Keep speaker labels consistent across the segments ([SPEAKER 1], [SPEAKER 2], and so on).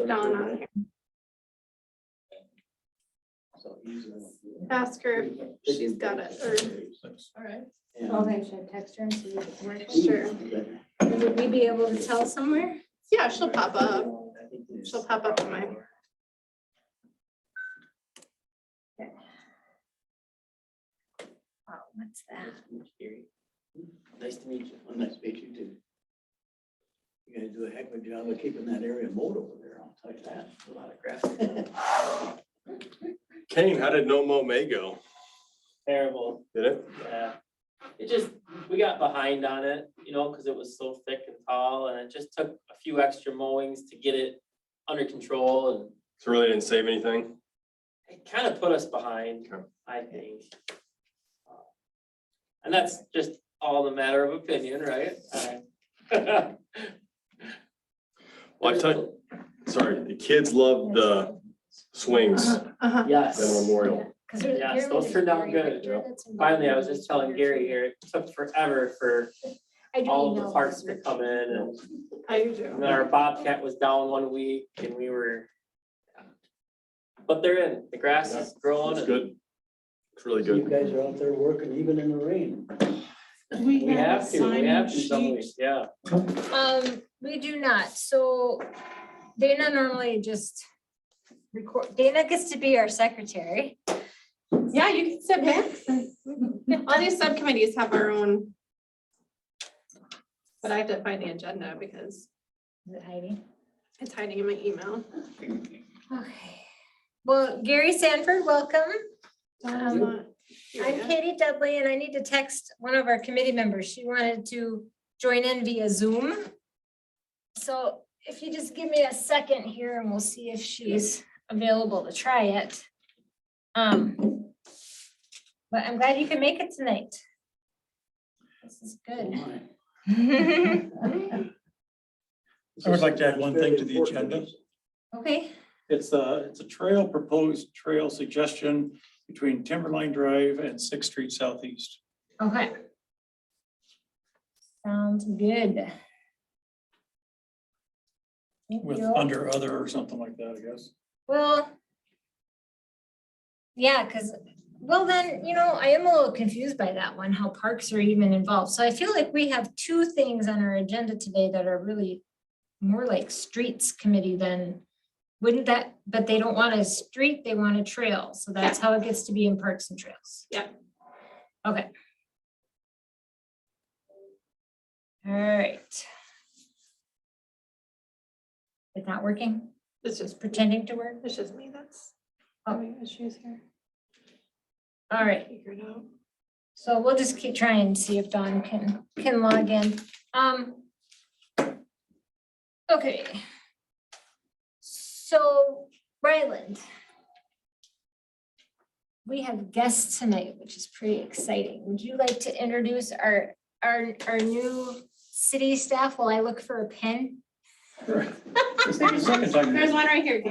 [SPEAKER 1] Dawn on here. Ask her if she's got it, or,
[SPEAKER 2] All right.
[SPEAKER 3] Okay, should I text her and see if it's working?
[SPEAKER 1] sure.
[SPEAKER 3] Would we be able to tell somewhere?
[SPEAKER 1] Yeah, she'll pop up. She'll pop up on my.
[SPEAKER 3] Oh, what's that?
[SPEAKER 4] Nice to meet you. Nice to meet you too. You guys do a heck of a job of keeping that area mowed over there, I'll tell you that. A lot of grass.
[SPEAKER 2] Kane, how did No Mow May go?
[SPEAKER 5] Terrible,
[SPEAKER 2] Did it?
[SPEAKER 5] yeah. It just, we got behind on it, you know, because it was so thick and tall, and it just took a few extra mowings to get it under control, and
[SPEAKER 2] So really didn't save anything?
[SPEAKER 5] it kind of put us behind,
[SPEAKER 2] Okay.
[SPEAKER 5] I think. And that's just all the matter of opinion, right?
[SPEAKER 2] Well, I tell you, sorry, the kids loved the swings at
[SPEAKER 1] Uh-huh.
[SPEAKER 5] Yes,
[SPEAKER 2] Memorial.
[SPEAKER 5] yes, those turned out good. Finally, I was just telling Gary here, it took forever for all of the parts to come in, and
[SPEAKER 1] I do.
[SPEAKER 5] then our Bobcat was down 1 week, and we were. But they're in, the grass is growing.
[SPEAKER 2] It's
[SPEAKER 5] and
[SPEAKER 2] good. It's really
[SPEAKER 4] You
[SPEAKER 2] good.
[SPEAKER 4] guys are out there working even in the rain.
[SPEAKER 5] We have to some weeks, yeah.
[SPEAKER 3] We do not, so Dana normally just record, Dana gets to be our secretary.
[SPEAKER 1] Yeah, you can sit back. All these subcommittees have our own. But I have to find the agenda because
[SPEAKER 3] Is it hiding?
[SPEAKER 1] it's hiding in my email.
[SPEAKER 3] Okay. Well, Gary Sanford, welcome.
[SPEAKER 1] Dawn's not here
[SPEAKER 3] I'm
[SPEAKER 1] yet.
[SPEAKER 3] Katie Dudley and I need to text one of our committee members. She wanted to join in via Zoom. So if you just give me a second here and we'll see if she's available to try it. But I'm glad you can make it tonight. This is good.
[SPEAKER 6] I would like to add one thing to the agenda.
[SPEAKER 3] Okay,
[SPEAKER 6] It's a proposed trail suggestion between Timberline Drive and Sixth Street Southeast.
[SPEAKER 3] okay. Sounds good. Thank
[SPEAKER 6] With
[SPEAKER 3] you.
[SPEAKER 6] under other or something like that, I guess.
[SPEAKER 3] Well. Yeah, because, well then, I am a little confused by that one, how parks are even involved. So I feel like we have two things on our agenda today that are really more like streets committee than, wouldn't that, but they don't want a street, they want a trail. So that's how it gets to be in parks and trails.
[SPEAKER 1] Yeah.
[SPEAKER 3] Okay. All right. It's not working?
[SPEAKER 1] It's just,
[SPEAKER 3] Pretending to work?
[SPEAKER 1] it's just me that's having issues here.
[SPEAKER 3] All right.
[SPEAKER 1] Figure it out.
[SPEAKER 3] So we'll just keep trying and see if Dawn can log in. Okay. So Ryland. We have guests tonight, which is pretty exciting. Would you like to introduce our new city staff while I look for a pen?
[SPEAKER 6] This is the second time.
[SPEAKER 1] There's one right here.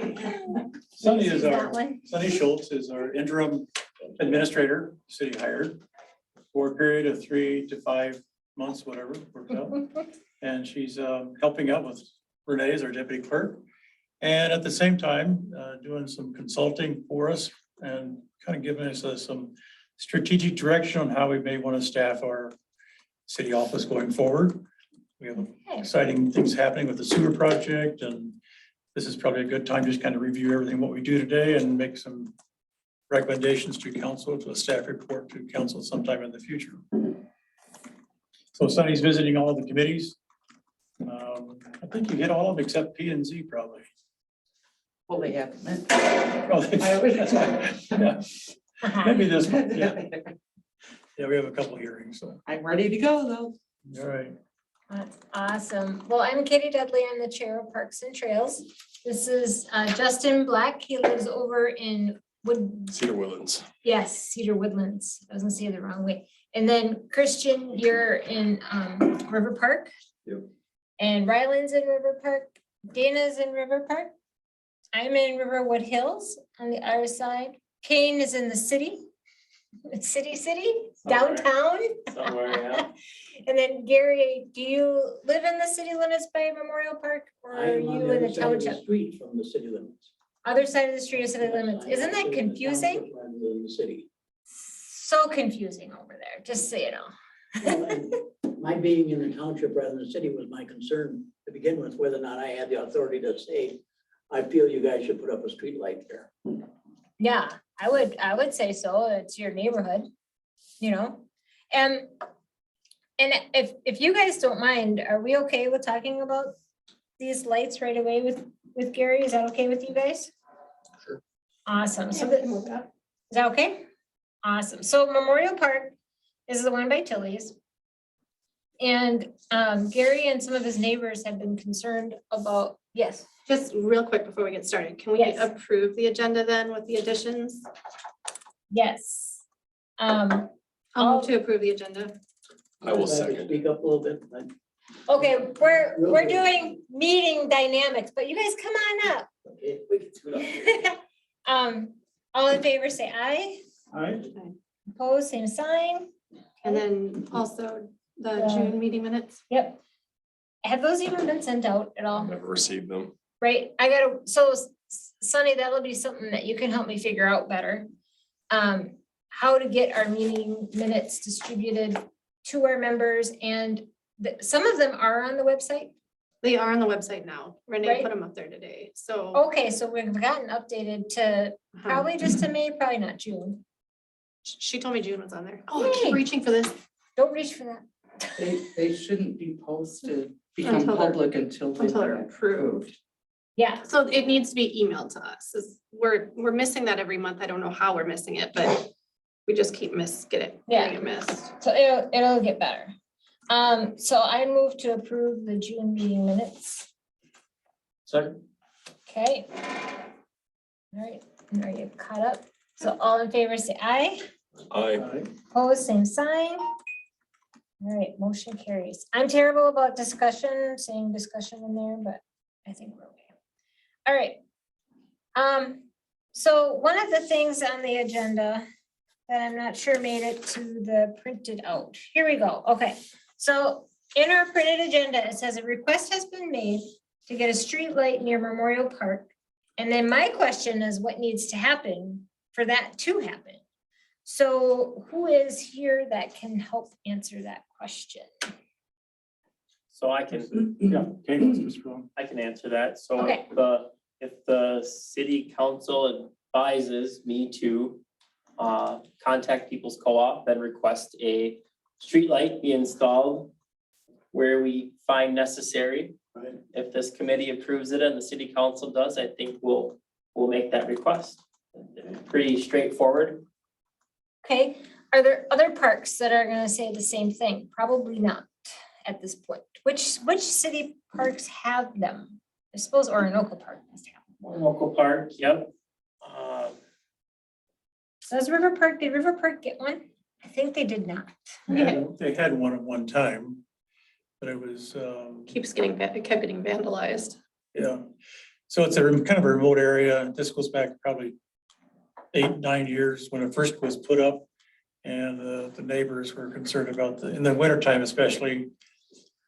[SPEAKER 6] Sunny is
[SPEAKER 3] That
[SPEAKER 6] our,
[SPEAKER 3] one?
[SPEAKER 6] Sunny Schultz is our interim administrator, city hired for a period of 3 to 5 months, whatever works out. And she's helping out with Renee as our deputy clerk. And at the same time, doing some consulting for us and kind of giving us some strategic direction on how we may want to staff our city office going forward. We have
[SPEAKER 3] Okay.
[SPEAKER 6] exciting things happening with the sewer project, and this is probably a good time to just kind of review everything, what we do today, and make some recommendations to council, to a staff report to council sometime in the future. So Sunny's visiting all of the committees. I think you hit all of them except P and Z probably.
[SPEAKER 7] Well, they haven't met.
[SPEAKER 6] Probably. Yeah, maybe this one, yeah. Yeah, we have a couple hearings, so,
[SPEAKER 7] I'm ready to go though.
[SPEAKER 6] all right.
[SPEAKER 3] That's awesome. Well, I'm Katie Dudley. I'm the chair of Parks and Trails. This is Justin Black. He lives over in
[SPEAKER 2] Cedar Woodlands.
[SPEAKER 3] Cedar Woodlands. I was gonna say it the wrong way. And then Christian, you're in River Park.
[SPEAKER 2] Yep.
[SPEAKER 3] And Ryland's in River Park. Dana's in River Park. I'm in Riverwood Hills on the other side. Kane is in the city. City,
[SPEAKER 5] Somewhere.
[SPEAKER 3] downtown.
[SPEAKER 5] Somewhere, yeah.
[SPEAKER 3] And then Gary, do you live in the city limits by Memorial Park or
[SPEAKER 4] I
[SPEAKER 3] are
[SPEAKER 4] am on
[SPEAKER 3] you
[SPEAKER 4] the
[SPEAKER 3] in
[SPEAKER 4] other
[SPEAKER 3] the
[SPEAKER 4] side of the
[SPEAKER 3] township?
[SPEAKER 4] street from the city limits.
[SPEAKER 3] Other side of the street is city limits.
[SPEAKER 4] I'm
[SPEAKER 3] Isn't that
[SPEAKER 4] actually in the
[SPEAKER 3] confusing?
[SPEAKER 4] township rather than the city.
[SPEAKER 3] So confusing over there, just so you know.
[SPEAKER 4] Well, and my being in the township rather than the city was my concern to begin with, whether or not I had the authority to say, I feel you guys should put up a street light there.
[SPEAKER 3] Yeah, I would say so. It's your neighborhood, you know? And if you guys don't mind, are we okay with talking about these lights right away with Gary? Is that okay with you guys?
[SPEAKER 4] Sure.
[SPEAKER 3] Awesome. So
[SPEAKER 1] Yeah, we
[SPEAKER 3] that,
[SPEAKER 1] can move that.
[SPEAKER 3] is that okay? Awesome. So Memorial Park is the one by Tilly's. And Gary and some of his neighbors have been concerned about, yes,
[SPEAKER 1] Just real quick before we get started, can we
[SPEAKER 3] Yes.
[SPEAKER 1] approve the agenda then with the additions?
[SPEAKER 3] yes.
[SPEAKER 1] I'll
[SPEAKER 3] I'll-
[SPEAKER 1] move to approve the agenda.
[SPEAKER 2] I will
[SPEAKER 4] If could
[SPEAKER 2] second.
[SPEAKER 4] Speak up a little bit. like,
[SPEAKER 3] Okay, we're doing meeting dynamics, but you guys come on up.
[SPEAKER 4] okay, we can do it.
[SPEAKER 3] All in favor, say aye.
[SPEAKER 6] All right.
[SPEAKER 3] Opposed, same sign.
[SPEAKER 1] And then also the
[SPEAKER 3] Yeah.
[SPEAKER 1] June meeting minutes.
[SPEAKER 3] Yep. Have those even been sent out at all?
[SPEAKER 2] Never received them.
[SPEAKER 3] Right, I gotta, so Sunny, that'll be something that you can help me figure out better. How to get our meeting minutes distributed to our members and some of them are on the website.
[SPEAKER 1] They are on the website now. Renee
[SPEAKER 3] Right.
[SPEAKER 1] put them up there today, so.
[SPEAKER 3] Okay, so we've gotten updated to probably just to May, probably not June.
[SPEAKER 1] She told me June was on there. Oh, I
[SPEAKER 3] Yay.
[SPEAKER 1] keep reaching for this
[SPEAKER 3] Don't reach for that.
[SPEAKER 7] They shouldn't be posted, become
[SPEAKER 1] Until they're-
[SPEAKER 7] public until they've
[SPEAKER 1] until they're
[SPEAKER 7] been
[SPEAKER 1] approved.
[SPEAKER 7] approved.
[SPEAKER 3] Yeah,
[SPEAKER 1] So it needs to be emailed to us. We're missing that every month. I don't know how we're missing it, but we just keep getting it missed.
[SPEAKER 3] so it'll get better. So I move to approve the June meeting minutes.
[SPEAKER 6] Second.
[SPEAKER 3] Okay. All right, are you caught up? So all in favor, say aye.
[SPEAKER 2] I,
[SPEAKER 3] Opposed, same sign. All right, motion carries. I'm terrible about discussion, saying discussion in there, but I think we're okay. All right. So one of the things on the agenda that I'm not sure made it to the printed out. Here we go. Okay, so in our printed agenda, it says a request has been made to get a street light near Memorial Park. And then my question is what needs to happen for that to happen? So who is here that can help answer that question?
[SPEAKER 5] So I can,
[SPEAKER 6] Yeah, okay, Mr. Strong.
[SPEAKER 5] I can answer that. So
[SPEAKER 3] Okay.
[SPEAKER 5] if the city council advises me to contact People's Co-op and request a street light be installed where we find necessary.
[SPEAKER 4] Right.
[SPEAKER 5] If this committee approves it and the city council does, I think we'll make that request. Pretty straightforward.
[SPEAKER 3] Okay, are there other parks that are gonna say the same thing? Probably not at this point. Which city parks have them? I suppose Orinoco Park must have them.
[SPEAKER 5] Local park, yep.
[SPEAKER 3] Does River Park, did River Park get one? I think they did not.
[SPEAKER 6] They had one at one time, but it was,
[SPEAKER 1] It kept getting vandalized.
[SPEAKER 6] yeah. So it's a kind of a remote area. This goes back probably 8-9 years when it first was put up. And the neighbors were concerned about in the wintertime especially,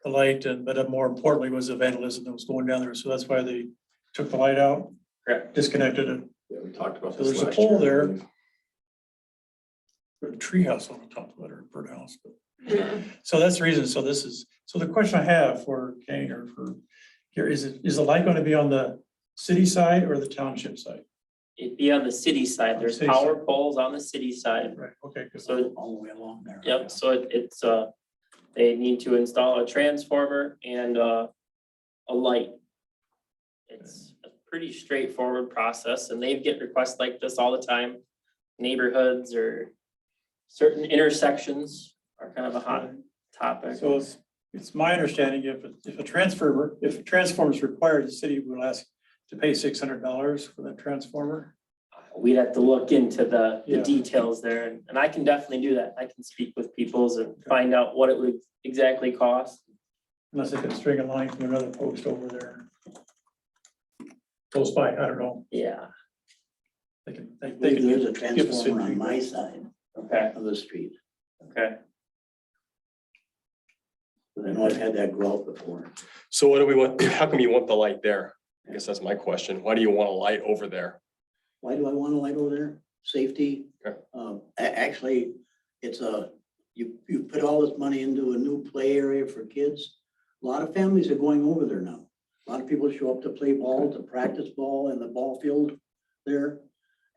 [SPEAKER 6] the light but more importantly was the vandalism that was going down there. So that's why they took the light out,
[SPEAKER 5] Correct.
[SPEAKER 6] disconnected it.
[SPEAKER 2] yeah, we talked about
[SPEAKER 6] So
[SPEAKER 2] this
[SPEAKER 6] there's a
[SPEAKER 2] last
[SPEAKER 6] pole
[SPEAKER 2] year.
[SPEAKER 6] there. A tree house on the top of it or a bird house. But
[SPEAKER 1] Yeah.
[SPEAKER 6] so that's the reason. So the question I have for Kane or for here is the light going to be on the city side or the township side?
[SPEAKER 5] It'd be on the city side. There's
[SPEAKER 6] City
[SPEAKER 5] power
[SPEAKER 6] side.
[SPEAKER 5] poles on the city side.
[SPEAKER 6] Right, okay, good.
[SPEAKER 5] So,
[SPEAKER 4] All the way along there.
[SPEAKER 5] yep, so it's they need to install a transformer and a light. It's a pretty straightforward process and they get requests like this all the time. Neighborhoods or certain intersections are kind of a hot topic.
[SPEAKER 6] So it's my understanding if a transformer is required, the city will ask to pay $600 for that transformer.
[SPEAKER 5] We'd have to look into the
[SPEAKER 6] Yeah.
[SPEAKER 5] details there and I can definitely do that. I can speak with peoples and find out what it would exactly cost.
[SPEAKER 6] Unless they can string a line from another post over there. Close by, I don't know.
[SPEAKER 5] Yeah,
[SPEAKER 6] They can.
[SPEAKER 4] There's a
[SPEAKER 6] give us
[SPEAKER 4] transformer on
[SPEAKER 6] feedback.
[SPEAKER 4] my side
[SPEAKER 5] okay,
[SPEAKER 4] of the street.
[SPEAKER 5] okay.
[SPEAKER 4] But I know I've had that go out before.
[SPEAKER 2] So what do we want, how come you want the light there? I guess that's my question. Why do you want a light over there?
[SPEAKER 4] Why do I want a light over there? Safety.
[SPEAKER 2] Okay.
[SPEAKER 4] Actually, it's you put all this money into a new play area for kids. A lot of families are going over there now. A lot of people show up to play ball, to practice ball in the ball field there.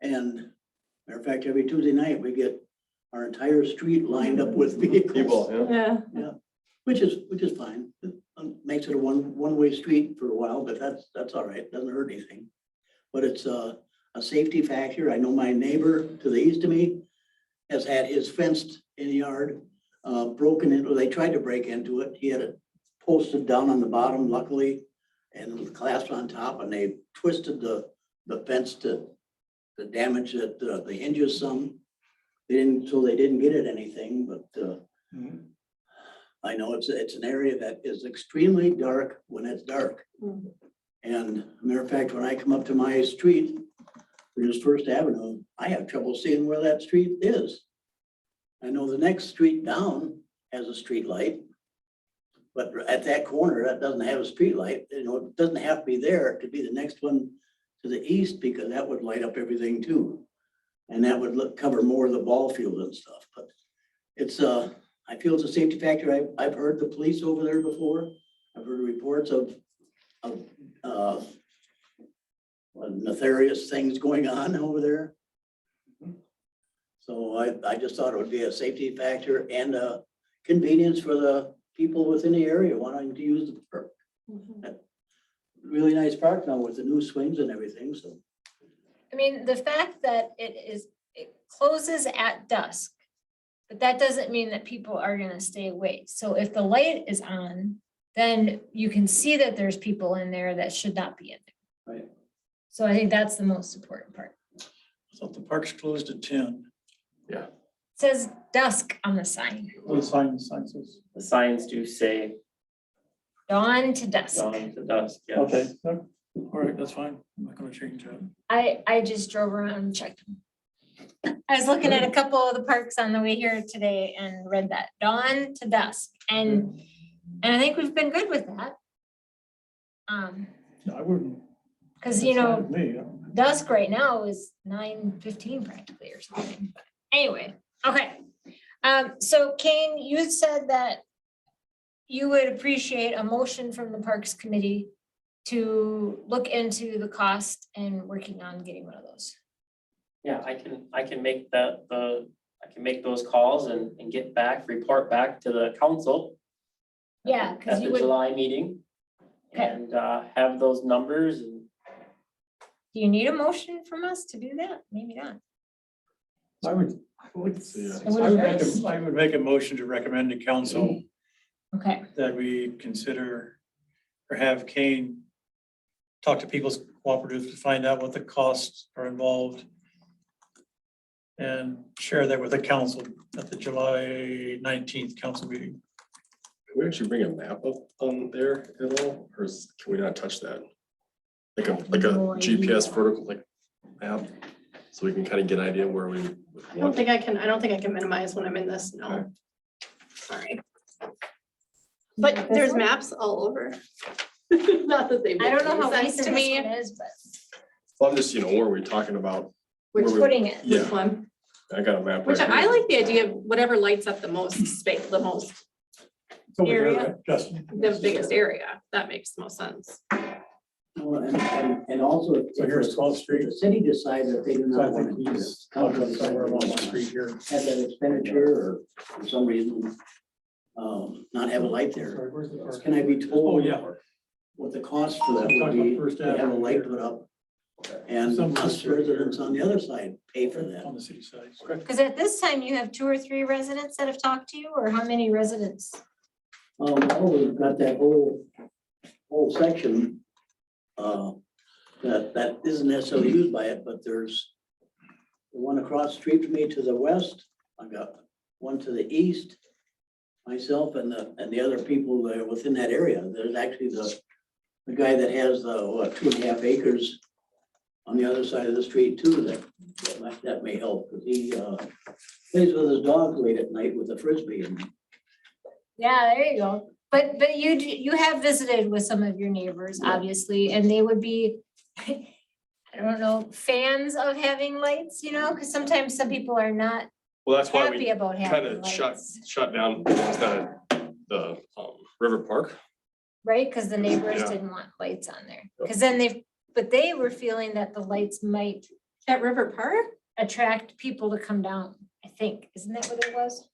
[SPEAKER 4] And matter of fact, every Tuesday night, we get our entire street lined up with vehicles.
[SPEAKER 2] People, yeah.
[SPEAKER 1] Yeah.
[SPEAKER 4] Which is fine. It makes it a one-way street for a while, but that's all right. Doesn't hurt anything. But it's a safety factor. I know my neighbor to the east of me has had his fenced in the yard, broken into, they tried to break into it. He had it posted down on the bottom luckily and with clasps on top, and they twisted the fence to damage it, the hinges some. They didn't get it anything, but I know it's an area that is extremely dark when it's dark.
[SPEAKER 1] Mhm.
[SPEAKER 4] And matter of fact, when I come up to my street, which is First Avenue, I have trouble seeing where that street is. I know the next street down has a street light. But at that corner, that doesn't have a street light. You know, it doesn't have to be there. It could be the next one to the east because that would light up everything too. And that would cover more of the ball field and stuff, but it's I feel it's a safety factor. I've heard the police over there before. I've heard reports of nefarious things going on over there. So I just thought it would be a safety factor and a convenience for the people within the area wanting to use the park.
[SPEAKER 1] Mhm.
[SPEAKER 4] Really nice park now with the new swings and everything, so.
[SPEAKER 3] I mean, the fact that it closes at dusk, but that doesn't mean that people are gonna stay awake. So if the light is on, then you can see that there's people in there that should not be in there.
[SPEAKER 4] Right.
[SPEAKER 3] So I think that's the most important part.
[SPEAKER 6] I thought the park's closed at 10.
[SPEAKER 3] It says dusk on the sign,
[SPEAKER 6] Oh, the sign says.
[SPEAKER 5] The signs do say
[SPEAKER 3] dawn to dusk.
[SPEAKER 5] dawn to dusk, yes.
[SPEAKER 6] Okay, no, all right, that's fine. I'm not gonna change that.
[SPEAKER 3] I just drove around and checked them. I was looking at a couple of the parks on the way here today and read that dawn to dusk, and I think we've been good with that.
[SPEAKER 6] No, I wouldn't.
[SPEAKER 3] Cause
[SPEAKER 6] that's
[SPEAKER 3] you
[SPEAKER 6] fine
[SPEAKER 3] know,
[SPEAKER 6] with me. I don't-
[SPEAKER 3] dusk right now is 9:15 practically or something. But anyway, okay. So Kane, you said that you would appreciate a motion from the Parks Committee to look into the cost and working on getting one of those.
[SPEAKER 5] Yeah, I can make I can make those calls and get back, report back to the council.
[SPEAKER 3] Yeah, cause
[SPEAKER 5] At
[SPEAKER 3] you
[SPEAKER 5] the
[SPEAKER 3] would, do
[SPEAKER 5] July meeting.
[SPEAKER 3] Okay.
[SPEAKER 5] And have those numbers and
[SPEAKER 3] you need a motion from us to do that? Maybe not.
[SPEAKER 6] I would,
[SPEAKER 2] See,
[SPEAKER 3] It would be nice.
[SPEAKER 6] I would make a motion to recommend to council
[SPEAKER 3] Okay,
[SPEAKER 6] that we consider or have Kane talk to People's Cooperative to find out what the costs are involved and share that with the council at the July 19th council meeting.
[SPEAKER 2] Can we actually bring a map up on there at all, or can we not touch that? Like a
[SPEAKER 3] No
[SPEAKER 2] GPS
[SPEAKER 3] idea.
[SPEAKER 2] vertical like map, so we can kind of get an idea where we.
[SPEAKER 1] I don't think I can minimize when I'm in this, no. Sorry. But
[SPEAKER 3] This
[SPEAKER 1] there's
[SPEAKER 3] one?
[SPEAKER 1] maps all over. Not that they
[SPEAKER 3] I don't know
[SPEAKER 1] make
[SPEAKER 3] how
[SPEAKER 1] sense
[SPEAKER 3] recent
[SPEAKER 1] to
[SPEAKER 3] this
[SPEAKER 1] me.
[SPEAKER 3] one is, but
[SPEAKER 2] Well, I'm just, where are we talking about?
[SPEAKER 1] Which,
[SPEAKER 2] Where we-
[SPEAKER 3] putting it.
[SPEAKER 2] Yeah,
[SPEAKER 1] which one?
[SPEAKER 2] I got a map.
[SPEAKER 1] Which
[SPEAKER 2] right
[SPEAKER 1] I
[SPEAKER 2] here.
[SPEAKER 1] like the idea of whatever lights up the most space, the most,
[SPEAKER 6] It's over there,
[SPEAKER 1] Area.
[SPEAKER 6] right, Justin?
[SPEAKER 1] the biggest area. That makes the most sense.
[SPEAKER 4] Well, and also. if-
[SPEAKER 6] So here's 12th Street.
[SPEAKER 4] if The city decides that they do
[SPEAKER 6] So I
[SPEAKER 4] not want
[SPEAKER 6] think
[SPEAKER 4] to.
[SPEAKER 6] he's talking somewhere along the street here.
[SPEAKER 4] Have that expenditure or for some reason, not have a light there.
[SPEAKER 6] Sorry, where's the park?
[SPEAKER 4] Can I be
[SPEAKER 6] Oh,
[SPEAKER 4] told
[SPEAKER 6] yeah.
[SPEAKER 4] what the cost for that
[SPEAKER 6] I'm
[SPEAKER 4] would
[SPEAKER 6] talking
[SPEAKER 4] be
[SPEAKER 6] about First
[SPEAKER 4] to have a
[SPEAKER 6] Avenue
[SPEAKER 4] light
[SPEAKER 6] here.
[SPEAKER 4] put up? And
[SPEAKER 6] Some
[SPEAKER 4] us
[SPEAKER 6] district
[SPEAKER 4] residents
[SPEAKER 6] here.
[SPEAKER 4] on the other side pay for
[SPEAKER 6] On
[SPEAKER 4] that.
[SPEAKER 6] the city side.
[SPEAKER 3] Cause at this time you have 2 or 3 residents that have talked to you, or how many residents?
[SPEAKER 4] Well, we've got that whole section. That isn't necessarily used by it, but there's the one across the street from me to the west. I've got one to the east. Myself and the other people that are within that area. There's actually the guy that has the 2.5 acres on the other side of the street too, that may help, because he plays with his dog late at night with a Frisbee and
[SPEAKER 3] Yeah, there you go. But you have visited with some of your neighbors, obviously, and they would be, I don't know, fans of having lights, you know, because sometimes some people are not
[SPEAKER 2] Well, that's why
[SPEAKER 3] happy
[SPEAKER 2] we
[SPEAKER 3] about
[SPEAKER 2] kind
[SPEAKER 3] having
[SPEAKER 2] of shut
[SPEAKER 3] lights,
[SPEAKER 2] down the River Park.
[SPEAKER 3] right? Because the neighbors
[SPEAKER 2] Yeah.
[SPEAKER 3] didn't want lights on there. Because then but they were feeling that the lights might
[SPEAKER 1] At River Park?
[SPEAKER 3] attract people to come down, I think. Isn't that what it was?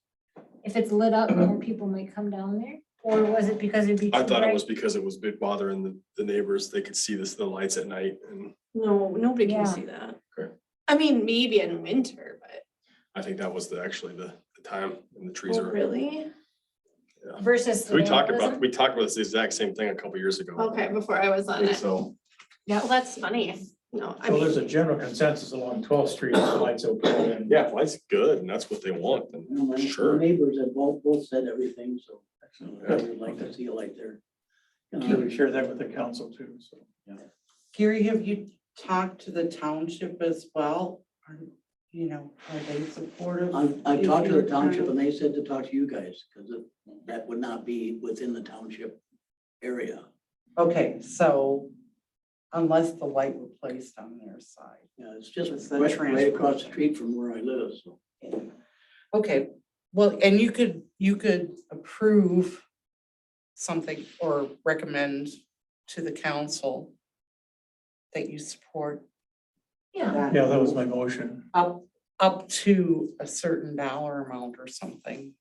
[SPEAKER 3] If it's lit up, more people might come down there? Or was it because it'd be
[SPEAKER 2] I
[SPEAKER 3] too
[SPEAKER 2] thought it
[SPEAKER 3] bright?
[SPEAKER 2] was because it was big bothering the neighbors. They could see the lights at night, and
[SPEAKER 1] No, nobody
[SPEAKER 3] Yeah.
[SPEAKER 1] can see that.
[SPEAKER 2] Okay.
[SPEAKER 1] I mean, maybe in winter, but.
[SPEAKER 2] I think that was actually the time, and the trees
[SPEAKER 1] Oh,
[SPEAKER 2] are.
[SPEAKER 1] really?
[SPEAKER 3] Versus. the
[SPEAKER 2] We talked about
[SPEAKER 3] vandalism?
[SPEAKER 2] this exact same thing a couple years ago.
[SPEAKER 1] Okay, before I was on it.
[SPEAKER 2] So,
[SPEAKER 1] Yeah, well, that's funny. No, I
[SPEAKER 6] So
[SPEAKER 1] mean,
[SPEAKER 6] there's a general consensus along 12th Street, the lights okay, and
[SPEAKER 2] yeah, lights good, and that's what they want,
[SPEAKER 4] You know,
[SPEAKER 2] and
[SPEAKER 4] my
[SPEAKER 2] sure.
[SPEAKER 4] neighbors have both said everything, so I would like to see a light there.
[SPEAKER 6] I'm sure we share that with the council too, so.
[SPEAKER 7] Gary, have you talked to the township as well? You know, are they supportive?
[SPEAKER 4] I talked to the township and they said to talk to you guys, because that would not be within the township area.
[SPEAKER 7] Okay, so unless the light were placed on their side.
[SPEAKER 4] Yeah, it's just
[SPEAKER 7] It's the
[SPEAKER 4] right across the
[SPEAKER 7] transportation.
[SPEAKER 4] street from where I live, so.
[SPEAKER 7] Okay, well, and you could approve something or recommend to the council that you support
[SPEAKER 3] Yeah,
[SPEAKER 6] Yeah, that was my motion.
[SPEAKER 7] up to a certain dollar amount or something.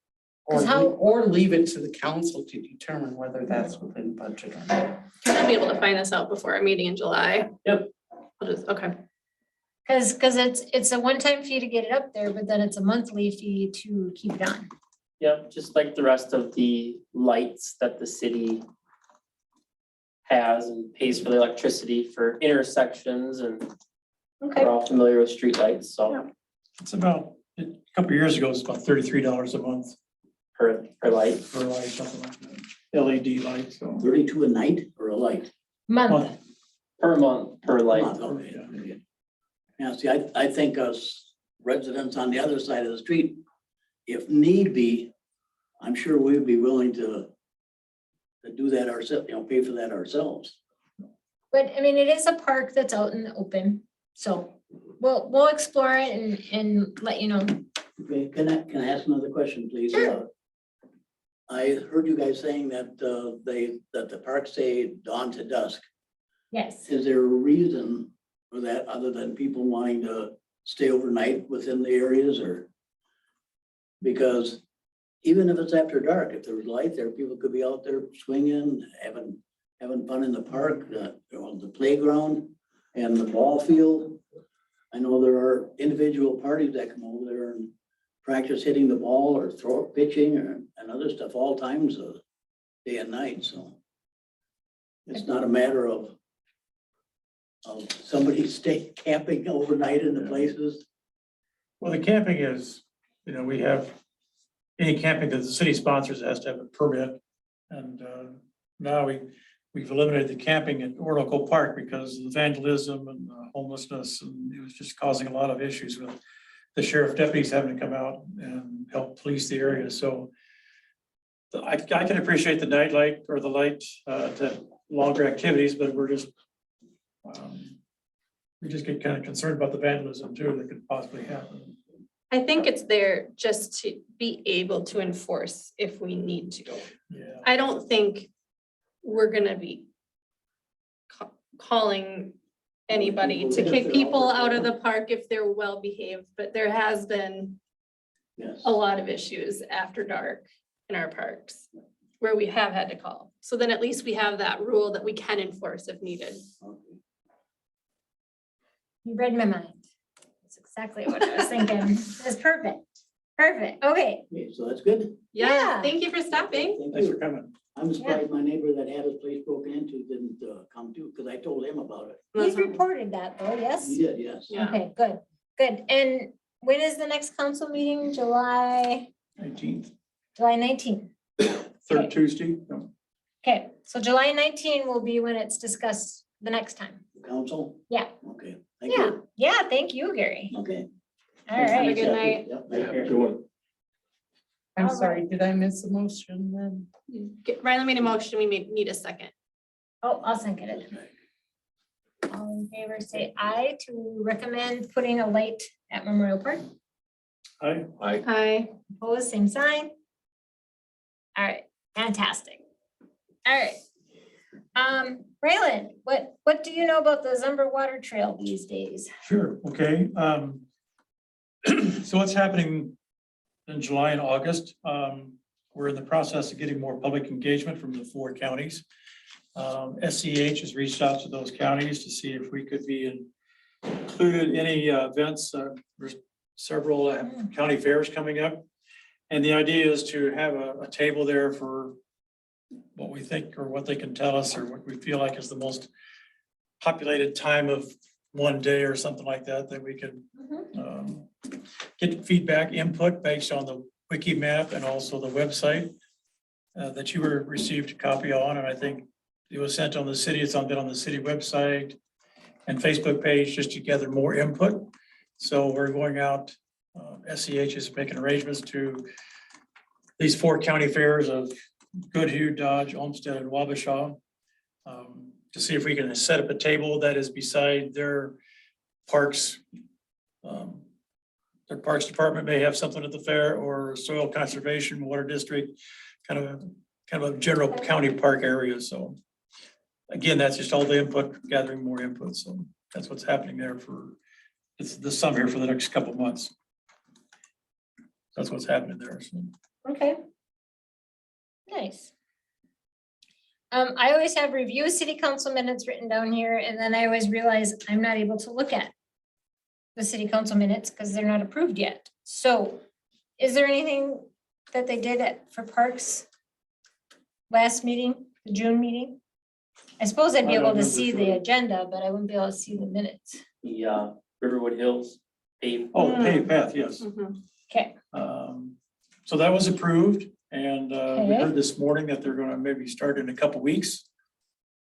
[SPEAKER 7] Or
[SPEAKER 3] 'Cause how-
[SPEAKER 7] or leave it to the council to determine whether that's within budget or not.
[SPEAKER 1] I'll be able to find this out before our meeting in July.
[SPEAKER 5] Yep.
[SPEAKER 1] I'll just, okay.
[SPEAKER 3] because it's a one-time fee to get it up there, but then it's a monthly fee to keep it on.
[SPEAKER 5] Yep, just like the rest of the lights that the city has and pays for the electricity for intersections, and
[SPEAKER 3] Okay.
[SPEAKER 5] we're all familiar with streetlights, so
[SPEAKER 6] It's about, a couple of years ago, it's about $33 a month
[SPEAKER 5] per light.
[SPEAKER 6] for a light, something like that. LED light, so.
[SPEAKER 4] 32 a night or a light?
[SPEAKER 3] Month,
[SPEAKER 5] Per month, per light.
[SPEAKER 4] Month, okay. Yeah, see, I think us residents on the other side of the street, if need be, I'm sure we'd be willing to do that ourselves, pay for that ourselves.
[SPEAKER 3] but I mean, it is a park that's out in the open, so we'll explore it and let you know.
[SPEAKER 4] Okay, can I ask another question, please?
[SPEAKER 3] Sure.
[SPEAKER 4] I heard you guys saying that that the parks say dawn to dusk.
[SPEAKER 3] Yes,
[SPEAKER 4] Is there a reason for that other than people wanting to stay overnight within the areas or? Because even if it's after dark, if there was light there, people could be out there swinging, having fun in the park, the playground and the ball field. I know there are individual parties that come over there and practice hitting the ball or pitching and other stuff all times of day and night, so. It's not a matter of somebody stay camping overnight in the places.
[SPEAKER 6] Well, the camping is, we have, any camping that the city sponsors has to have a permit. And now we've eliminated the camping at Orinoco Park because of the vandalism and homelessness, and it was just causing a lot of issues with the sheriff deputies having to come out and help police the area, so I can appreciate the nightlight or the light to longer activities, but we just get kind of concerned about the vandalism too that could possibly happen.
[SPEAKER 1] I think it's there just to be able to enforce if we need to.
[SPEAKER 6] Yeah.
[SPEAKER 1] I don't think we're gonna be calling anybody to kick people out of the park if they're well behaved, but there has been
[SPEAKER 4] Yes.
[SPEAKER 1] a lot of issues after dark in our parks where we have had to call. So then at least we have that rule that we can enforce if needed.
[SPEAKER 4] Okay.
[SPEAKER 3] you read my mind. That's exactly what I was thinking. That's perfect. Perfect, okay.
[SPEAKER 4] Okay, so that's good.
[SPEAKER 3] Yeah.
[SPEAKER 1] Yeah, thank you for stopping.
[SPEAKER 4] Thank
[SPEAKER 6] Thanks
[SPEAKER 4] you.
[SPEAKER 6] for coming.
[SPEAKER 4] I'm surprised my neighbor that had his place broken into didn't come too, because I told him about it.
[SPEAKER 3] He's reported that though, yes?
[SPEAKER 4] He did, yes.
[SPEAKER 1] Yeah.
[SPEAKER 3] Okay, good, good. And when is the next council meeting? July
[SPEAKER 6] 19th,
[SPEAKER 3] 19th?
[SPEAKER 6] third Tuesday. No.
[SPEAKER 3] Okay, so July 19 will be when it's discussed the next time.
[SPEAKER 4] Council?
[SPEAKER 3] Yeah.
[SPEAKER 4] Okay, thank
[SPEAKER 3] Yeah,
[SPEAKER 4] you.
[SPEAKER 3] yeah, thank you, Gary.
[SPEAKER 4] Okay.
[SPEAKER 3] All
[SPEAKER 1] Have a
[SPEAKER 3] right,
[SPEAKER 1] good night.
[SPEAKER 4] Yep,
[SPEAKER 2] Yeah,
[SPEAKER 4] take care.
[SPEAKER 2] good one.
[SPEAKER 7] I'm
[SPEAKER 3] All
[SPEAKER 7] sorry, did I miss a motion then?
[SPEAKER 1] Riley made a motion, we need a second.
[SPEAKER 3] Oh, I'll second it. All in favor, say aye to recommend putting a light at Memorial Park.
[SPEAKER 6] I,
[SPEAKER 1] Hi.
[SPEAKER 3] Opposed, same sign. All right, fantastic. All right. Raylan, what do you know about the Zumber Water Trail these days?
[SPEAKER 6] sure, okay. So what's happening in July and August? We're in the process of getting more public engagement from the 4 counties. SCH has reached out to those counties to see if we could be included in any events. There's several county fairs coming up. And the idea is to have a table there for what we think or what they can tell us or what we feel like is the most populated time of one day or something like that, that we can get feedback, input based on the wiki map and also the website that you received a copy on. And I think it was sent on the city, it's been on the city website and Facebook page just to gather more input. So we're going out, SCH is making arrangements to these 4 county fairs of Goodhue, Dodge, Olmsted, and Wabasha, to see if we can set up a table that is beside their parks. Their parks department may have something at the fair, or soil conservation, water district, kind of a general county park area. So again, that's just all the input, gathering more input. So that's what's happening there for this summer for the next couple of months. That's what's happening there. So.
[SPEAKER 3] Okay. Nice. I always have review city council minutes written down here, and then I always realize I'm not able to look at the city council minutes because they're not approved yet. So is there anything that they did for parks last meeting, the June meeting? I suppose I'd be
[SPEAKER 6] I don't
[SPEAKER 3] able to
[SPEAKER 6] remember
[SPEAKER 3] see the
[SPEAKER 6] sure.
[SPEAKER 3] agenda, but I wouldn't be able to see the minutes.
[SPEAKER 5] The Riverwood Hills paved.
[SPEAKER 6] Oh, the paved path, yes.
[SPEAKER 1] Mhm.
[SPEAKER 3] Okay,
[SPEAKER 6] So that was approved, and we
[SPEAKER 3] Okay.
[SPEAKER 6] heard this morning that they're gonna maybe start in a couple weeks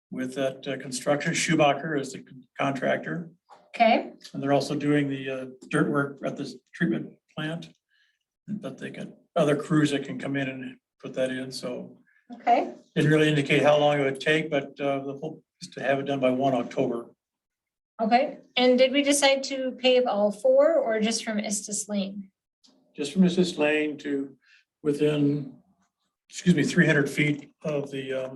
[SPEAKER 6] with that construction. Schumacher is the contractor,
[SPEAKER 3] okay,
[SPEAKER 6] and they're also doing the dirt work at the treatment plant. But they got other crews that can come in and put that in, so
[SPEAKER 3] okay.
[SPEAKER 6] didn't really indicate how long it would take, but the hope is to have it done by 1 October.
[SPEAKER 3] Okay, and did we decide to pave all 4 or just from Estes Lane?
[SPEAKER 6] Just from Mrs. Lane to within, 300 feet of the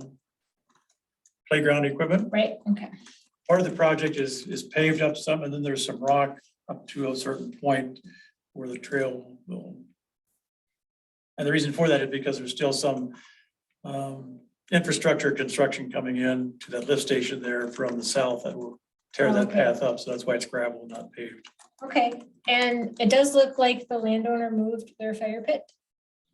[SPEAKER 6] playground equipment.
[SPEAKER 3] Right, okay,
[SPEAKER 6] Part of the project is paved up some, and then there's some rock up to a certain point where the trail will. And the reason for that is because there's still some infrastructure construction coming in to that lift station there from the south that will tear that
[SPEAKER 3] Okay.
[SPEAKER 6] path up. So that's why it's gravel, not paved.
[SPEAKER 3] okay. And it does look like the landowner moved their fire pit.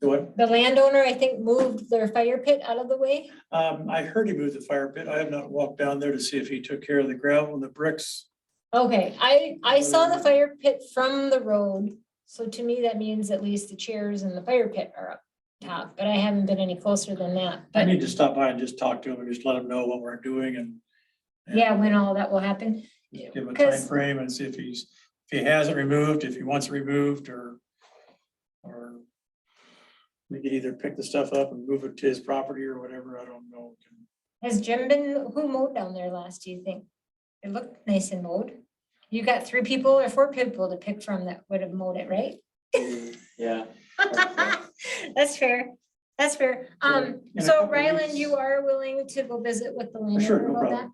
[SPEAKER 6] What?
[SPEAKER 3] The landowner, I think, moved their fire pit out of the way.
[SPEAKER 6] I heard he moved the fire pit. I have not walked down there to see if he took care of the gravel and the bricks.
[SPEAKER 3] Okay, I saw the fire pit from the road. So to me, that means at least the chairs and the fire pit are up top, but I haven't been any closer than that.
[SPEAKER 6] I
[SPEAKER 3] But
[SPEAKER 6] need to stop by and just talk to him and just let him know what we're doing and.
[SPEAKER 3] yeah, when all that will happen.
[SPEAKER 6] Give him a time
[SPEAKER 3] Because-
[SPEAKER 6] frame and see if he hasn't removed, if he wants it removed or we could either pick the stuff up and move it to his property or whatever, I don't know.
[SPEAKER 3] Has Jim been, who mowed down there last, do you think? It looked nice and mowed. You got 3 people or 4 people to pick from that would have mowed it, right?
[SPEAKER 5] Yeah.
[SPEAKER 3] That's fair. That's fair.
[SPEAKER 6] in a
[SPEAKER 3] So
[SPEAKER 6] couple
[SPEAKER 3] Ryland,
[SPEAKER 6] weeks-
[SPEAKER 3] you are willing to go visit with the
[SPEAKER 6] Sure,
[SPEAKER 3] landowner
[SPEAKER 6] no
[SPEAKER 3] about that?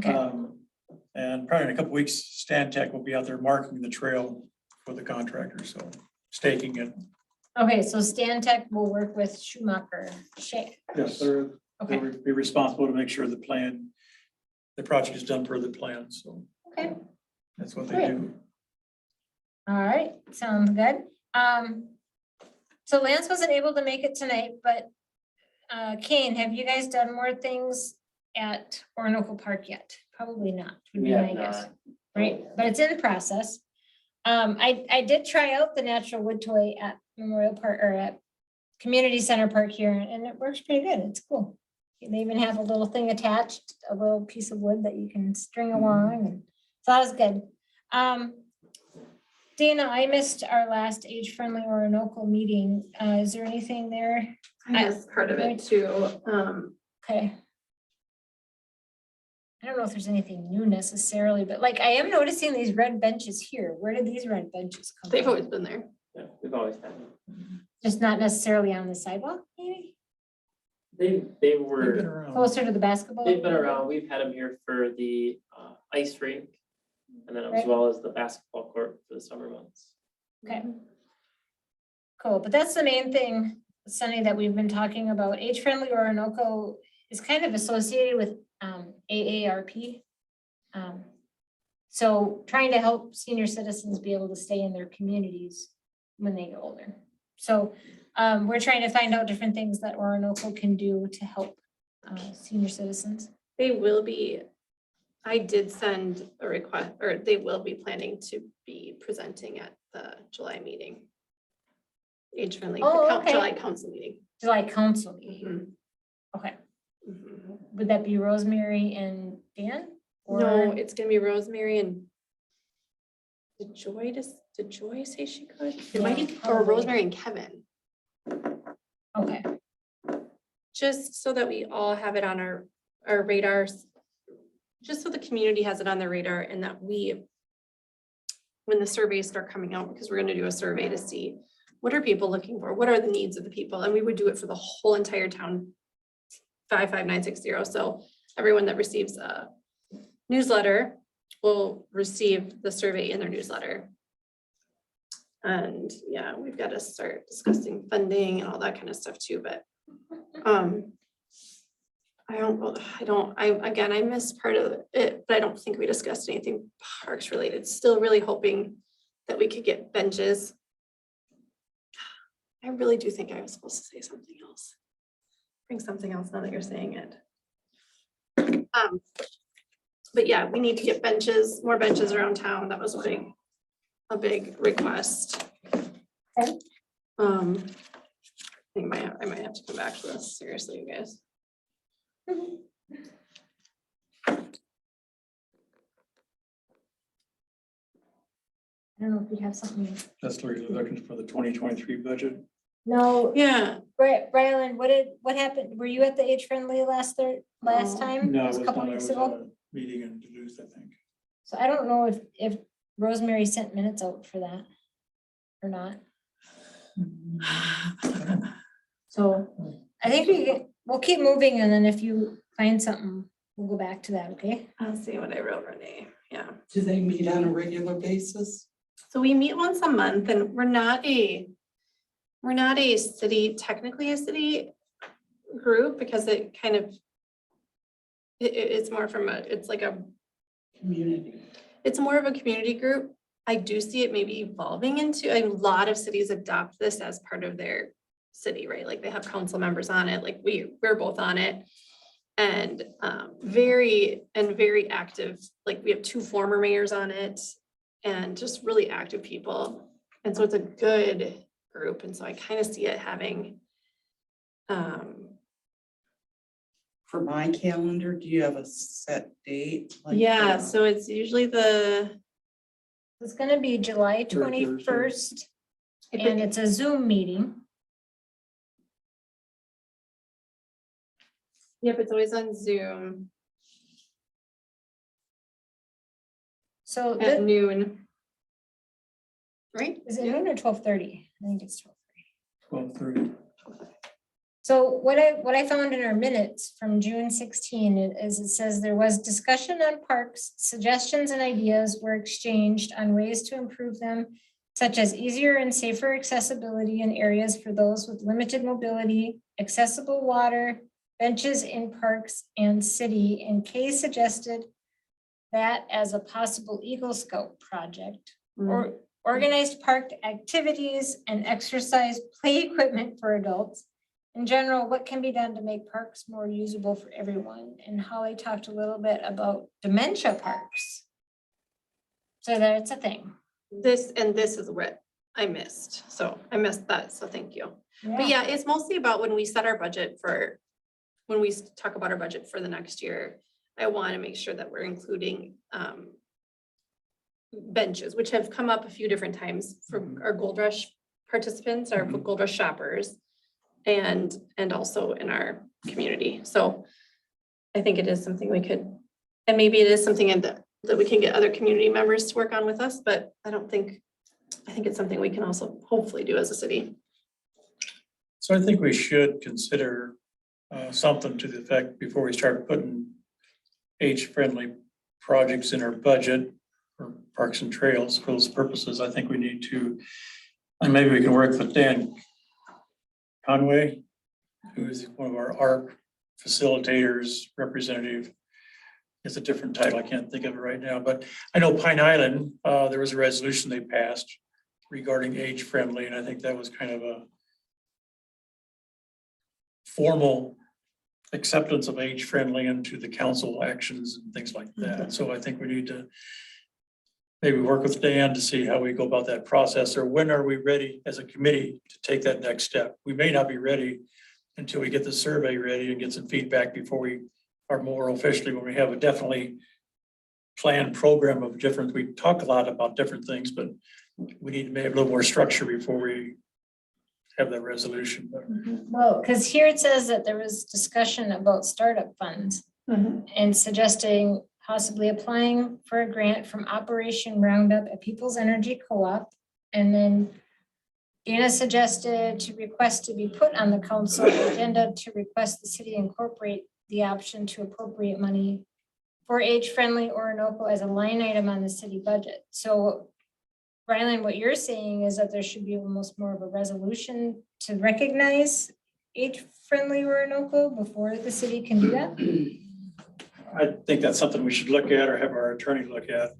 [SPEAKER 6] problem.
[SPEAKER 3] Okay,
[SPEAKER 6] And probably in a couple weeks, Stan Tech will be out there marking the trail for the contractor, so staking it.
[SPEAKER 3] okay, so Stan Tech will work with Schumacher.
[SPEAKER 6] Yes, they'll
[SPEAKER 3] Okay,
[SPEAKER 6] be responsible to make sure the project is done per the plan, so
[SPEAKER 3] okay,
[SPEAKER 6] that's what they
[SPEAKER 3] Great.
[SPEAKER 6] do.
[SPEAKER 3] all right, sounds good. So Lance wasn't able to make it tonight, but Kane, have you guys done more things at Orinoco Park yet? Probably not, would be
[SPEAKER 5] We have
[SPEAKER 3] my guess.
[SPEAKER 5] not.
[SPEAKER 3] Right, but it's in process. I did try out the natural wood toy at Memorial Park or at Community Center Park here, and it works pretty good. It's cool. They even have a little thing attached, a little piece of wood that you can string along, and so that was good. Dana, I missed our last age-friendly Orinoco meeting. Is there anything there?
[SPEAKER 1] I missed part of it too.
[SPEAKER 3] Okay. I don't know if there's anything new necessarily, but like I am noticing these red benches here. Where did these red benches come
[SPEAKER 1] They've
[SPEAKER 3] from?
[SPEAKER 1] always been there.
[SPEAKER 5] Yeah, we've always had them.
[SPEAKER 3] Just not necessarily on the sidewalk, maybe?
[SPEAKER 5] They
[SPEAKER 6] They've been
[SPEAKER 5] were,
[SPEAKER 6] around.
[SPEAKER 3] Closer to the basketball?
[SPEAKER 5] they've been
[SPEAKER 3] court?
[SPEAKER 5] around, we've had them here for the ice rink. And then as
[SPEAKER 3] Right.
[SPEAKER 5] well as the basketball court for the summer months.
[SPEAKER 3] Okay. Cool, but that's the main thing, Sunny, that we've been talking about. Age-friendly Orinoco is kind of associated with AARP. So trying to help senior citizens be able to stay in their communities when they get older. So we're trying to find out different things that Orinoco can do to help senior citizens.
[SPEAKER 1] They will be, I did send a request, or they will be planning to be presenting at the July meeting. Age friendly,
[SPEAKER 3] Oh, okay.
[SPEAKER 1] July council meeting.
[SPEAKER 3] July council meeting.
[SPEAKER 1] Mhm,
[SPEAKER 3] Okay,
[SPEAKER 1] mhm.
[SPEAKER 3] would that be Rosemary and Dan?
[SPEAKER 1] No,
[SPEAKER 3] Or-
[SPEAKER 1] it's gonna be Rosemary and did Joy say she could? It might
[SPEAKER 3] Yeah,
[SPEAKER 1] be, or
[SPEAKER 3] probably.
[SPEAKER 1] Rosemary and Kevin,
[SPEAKER 3] Okay,
[SPEAKER 1] just so that we all have it on our radars. Just so the community has it on their radar and that we, when the surveys start coming out, because we're gonna do a survey to see what are people looking for? What are the needs of the people? And we would do it for the whole entire town. 55960. So everyone that receives a newsletter will receive the survey in their newsletter. And yeah, we've got to start discussing funding and all that kind of stuff too, but again, I missed part of it, but I don't think we discussed anything parks related. Still really hoping that we could get benches. I really do think I was supposed to say something else. Bring something else now that you're saying it. But yeah, we need to get benches, more benches around town. That was a big request.
[SPEAKER 3] Okay.
[SPEAKER 1] I think I might have to come back to this, seriously, you guys.
[SPEAKER 3] I don't know if we have something.
[SPEAKER 6] That's where you're looking for the 2023 budget.
[SPEAKER 3] No,
[SPEAKER 1] Yeah,
[SPEAKER 3] Rylan, what happened? Were you at the age friendly last
[SPEAKER 1] No.
[SPEAKER 3] time?
[SPEAKER 6] No,
[SPEAKER 3] It
[SPEAKER 6] I
[SPEAKER 3] was
[SPEAKER 6] was
[SPEAKER 3] a couple
[SPEAKER 6] not, I
[SPEAKER 3] weeks
[SPEAKER 6] was at
[SPEAKER 3] ago.
[SPEAKER 6] a meeting in Duluth, I think.
[SPEAKER 3] So I don't know if Rosemary sent minutes out for that or not. So I think we'll keep moving, and then if you find something, we'll go back to that, okay?
[SPEAKER 1] I'll see what I wrote, Renee. Yeah.
[SPEAKER 7] Do they meet on a regular basis?
[SPEAKER 1] So we meet once a month and we're not a city, technically a city group because it kind of, it's more from it's like
[SPEAKER 7] Community.
[SPEAKER 1] it's more of a community group. I do see it maybe evolving into, a lot of cities adopt this as part of their city, right? Like they have council members on it, like we're both on it. And very active, like we have 2 former mayors on it and just really active people. And so it's a good group. And so I kind of see it having,
[SPEAKER 7] For my calendar, do you have a set date? Like,
[SPEAKER 1] yeah, so it's usually
[SPEAKER 3] It's gonna be July
[SPEAKER 6] Third Thursday.
[SPEAKER 3] 21st, and it's a Zoom meeting.
[SPEAKER 1] yep, it's always on Zoom
[SPEAKER 3] So
[SPEAKER 1] at noon. Right?
[SPEAKER 3] is it noon or 12:30? I think it's 12:30.
[SPEAKER 6] 12:30.
[SPEAKER 3] So what I found in our minutes from June 16 is it says there was discussion on parks, suggestions and ideas were exchanged on ways to improve them, such as easier and safer accessibility in areas for those with limited mobility, accessible water, benches in parks and city, and Kay suggested that as a possible Eagle Scout project, or organized park activities and exercise play equipment for adults. In general, what can be done to make parks more usable for everyone? And Holly talked a little bit about dementia parks. So that's a thing.
[SPEAKER 1] This is what I missed. So I missed that. So thank you. But yeah, it's mostly about when we set our budget for, when we talk about our budget for the next year, I want to make sure that we're including benches, which have come up a few different times for our Gold Rush participants, our
[SPEAKER 6] Mhm.
[SPEAKER 1] Gold Rush shoppers, and also in our community. So I think it is something we could, and maybe it is something that we can get other community members to work on with us, but I think it's something we can also hopefully do as a city.
[SPEAKER 6] So I think we should consider something to the effect before we start putting age-friendly projects in our budget for parks and trails for those purposes. I think we need to, and maybe we can work with Dan Conway, who is one of our ARC facilitators, representative. It's a different title. I can't think of it right now, but I know Pine Island, there was a resolution they passed regarding age-friendly, and I think that was kind of a formal acceptance of age-friendly into the council actions and things like that. So I think we need to maybe work with Dan to see how we go about that process, or when are we ready as a committee to take that next step? We may not be ready until we get the survey ready and get some feedback before we are more officially, when we have a definitely planned program of different, we talk a lot about different things, but we need to maybe have a little more structure before we have that resolution.
[SPEAKER 3] Well, because here it says that there was discussion about startup funds and suggesting possibly applying for a grant from Operation Roundup at People's Energy Co-op. And then Dana suggested to request to be put on the council agenda to request the city incorporate the option to appropriate money for age-friendly Orinoco as a line item on the city budget. So Ryland, what you're saying is that there should be almost more of a resolution to recognize age-friendly Orinoco before the city can do that?
[SPEAKER 6] I think that's something we should look at or have our attorney look at.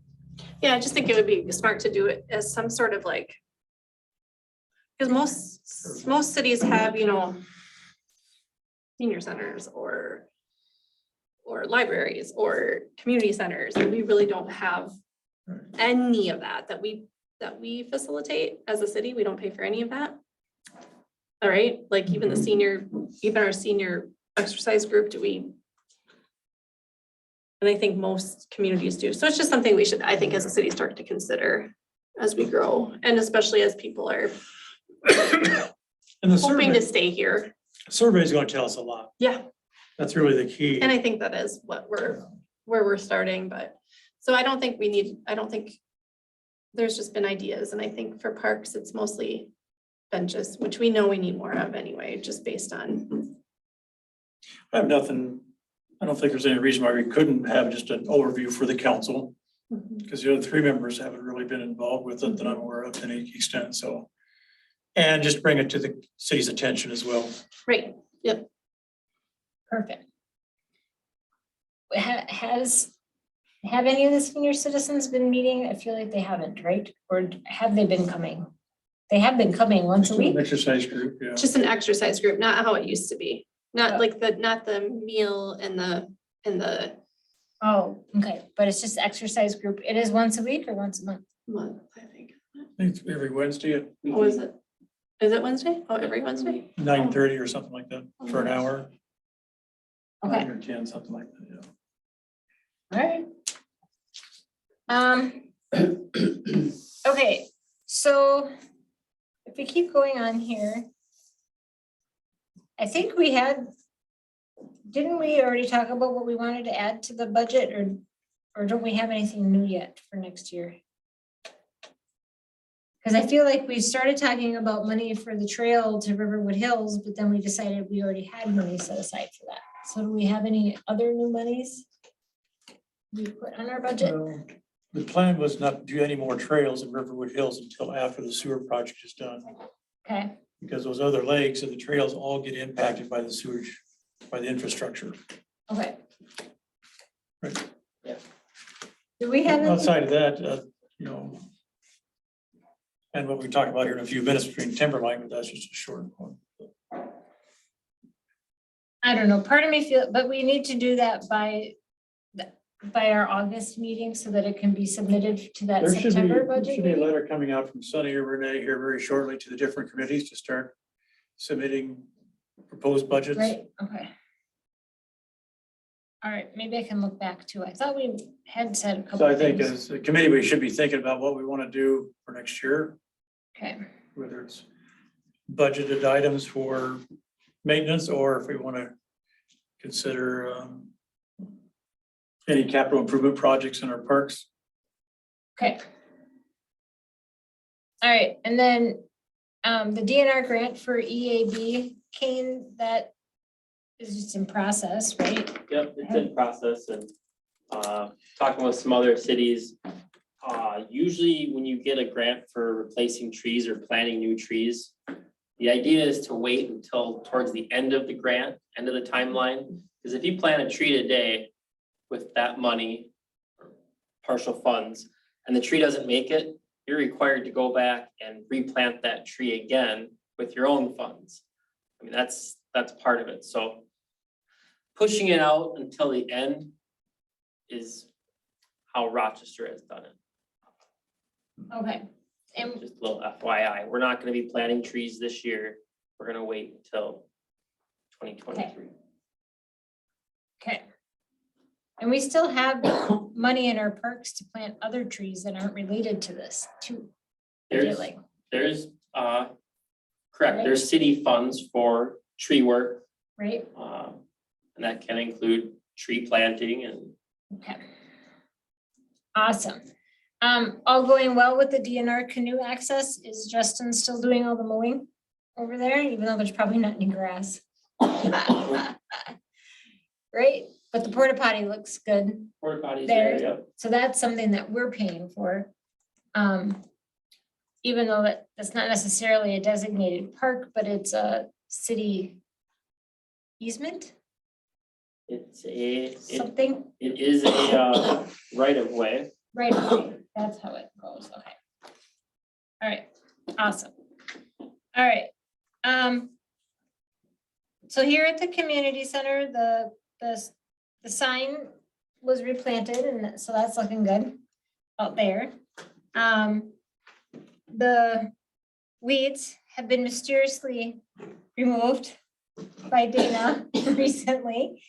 [SPEAKER 1] Yeah, I just think it would be smart to do it as some sort of like, because most cities have, senior centers or libraries or community centers, and we really don't have any of that we facilitate as a city. We don't pay for any of that. All right, like even our senior exercise group, and I think most communities do. So it's just something we should, I think, as a city, start to consider as we grow, and especially as people are
[SPEAKER 6] And the
[SPEAKER 1] hoping to
[SPEAKER 6] survey,
[SPEAKER 1] stay here.
[SPEAKER 6] survey is going to tell us a lot.
[SPEAKER 1] Yeah.
[SPEAKER 6] That's really the key.
[SPEAKER 1] And I think that is where we're starting, but, so I don't think there's just been ideas, and I think for parks, it's mostly benches, which we know we need more of anyway, just based on.
[SPEAKER 6] I have nothing, I don't think there's any reason why we couldn't have just an overview for the council, because the other three members haven't really been involved with it that I'm aware of to any extent, so. And just bring it to the city's attention as well.
[SPEAKER 1] Right, yep.
[SPEAKER 3] Perfect. Have any of the senior citizens been meeting? I feel like they haven't, right? Or have they been coming? They have been coming once a week?
[SPEAKER 6] Exercise group, yeah.
[SPEAKER 1] Just an exercise group, not how it used to be. Not
[SPEAKER 3] Oh.
[SPEAKER 1] like not the meal and the
[SPEAKER 3] Oh, okay, but it's just exercise group. It is once a week or once a month?
[SPEAKER 1] month, I think.
[SPEAKER 6] I think it's every Wednesday at
[SPEAKER 1] Oh, is it? Is it Wednesday? Oh, every Wednesday?
[SPEAKER 6] 9:30 or something like that for an hour.
[SPEAKER 3] Okay,
[SPEAKER 6] 9 or 10, something like that, yeah.
[SPEAKER 3] all right. Okay, so if we keep going on here. I think didn't we already talk about what we wanted to add to the budget, or don't we have anything new yet for next year? Because I feel like we started talking about money for the trail to Riverwood Hills, but then we decided we already had money set aside for that. So do we have any other new monies we put on our budget?
[SPEAKER 6] Well, the plan was not to do any more trails in Riverwood Hills until after the sewer project is done,
[SPEAKER 3] Okay,
[SPEAKER 6] because those other lakes and the trails all get impacted by the sewage, by the infrastructure.
[SPEAKER 3] okay.
[SPEAKER 6] Right.
[SPEAKER 3] Do we have? anything-
[SPEAKER 6] Outside of that, and what we talk about here in a few minutes between Timberline, but that's just a short one.
[SPEAKER 3] I don't know, part of me but we need to do that by our August meeting so that it can be submitted to that
[SPEAKER 6] There should be,
[SPEAKER 3] September
[SPEAKER 6] there
[SPEAKER 3] budget
[SPEAKER 6] should be a
[SPEAKER 3] meeting.
[SPEAKER 6] letter coming out from Sunny or Renee here very shortly to the different committees to start submitting proposed budgets.
[SPEAKER 3] Right, okay. All right, maybe I can look back too. I thought we had said a couple.
[SPEAKER 6] So I think
[SPEAKER 3] things.
[SPEAKER 6] as a committee, we should be thinking about what we want to do for next year,
[SPEAKER 3] Okay,
[SPEAKER 6] whether it's budgeted items for maintenance or if we want to consider any capital improvement projects in our parks.
[SPEAKER 3] okay. All right, and then the DNR grant for EAB, Kane, that is just in process, right?
[SPEAKER 5] Yep, it's in process and talking with some other cities. Usually when you get a grant for replacing trees or planting new trees, the idea is to wait until towards the end of the grant, end of the timeline. Because if you plant a tree today with that money, or partial funds, and the tree doesn't make it, you're required to go back and replant that tree again with your own funds. I mean, that's part of it, so pushing it out until the end is how Rochester has done it.
[SPEAKER 3] Okay, and
[SPEAKER 5] Just a little FYI, we're not gonna be planting trees this year, we're gonna wait until 2023.
[SPEAKER 3] okay. And we still have money in our parks to plant other trees that aren't related to this too. I feel
[SPEAKER 5] There's,
[SPEAKER 3] like,
[SPEAKER 5] there's, correct, there's city funds for tree work,
[SPEAKER 3] right?
[SPEAKER 5] and that can include tree planting and
[SPEAKER 3] Okay. Awesome. All going well with the DNR canoe access? Is Justin still doing all the mowing over there, even though there's probably not any grass? Right, but the porta potty looks good.
[SPEAKER 5] porta potties
[SPEAKER 3] There.
[SPEAKER 5] there, yep.
[SPEAKER 3] So that's something that we're paying for. Even though that's not necessarily a designated park, but it's a city easement,
[SPEAKER 5] It
[SPEAKER 3] something,
[SPEAKER 5] is a right of way.
[SPEAKER 3] right? Okay, that's how it goes, okay. All right, awesome. All right. So here at the community center, the sign was replanted and so that's looking good out there. The weeds have been mysteriously removed by Dana recently.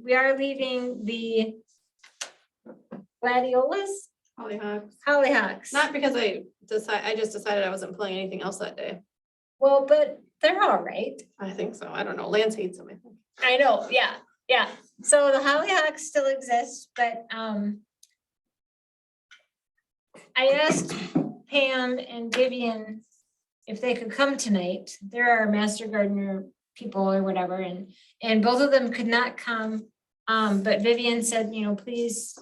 [SPEAKER 3] We are leaving the gladiolas,
[SPEAKER 1] Hollyhocks.
[SPEAKER 3] hollyhocks.
[SPEAKER 1] Not because I just decided I wasn't pulling anything else that day.
[SPEAKER 3] Well, but they're all right.
[SPEAKER 1] I think so. I don't know. Lance hates them, I think.
[SPEAKER 3] I know, yeah, yeah. So the hollyhocks still exist, but I asked Pam and Vivian if they could come tonight. There are master gardener people or whatever, and both of them could not come. But Vivian said, please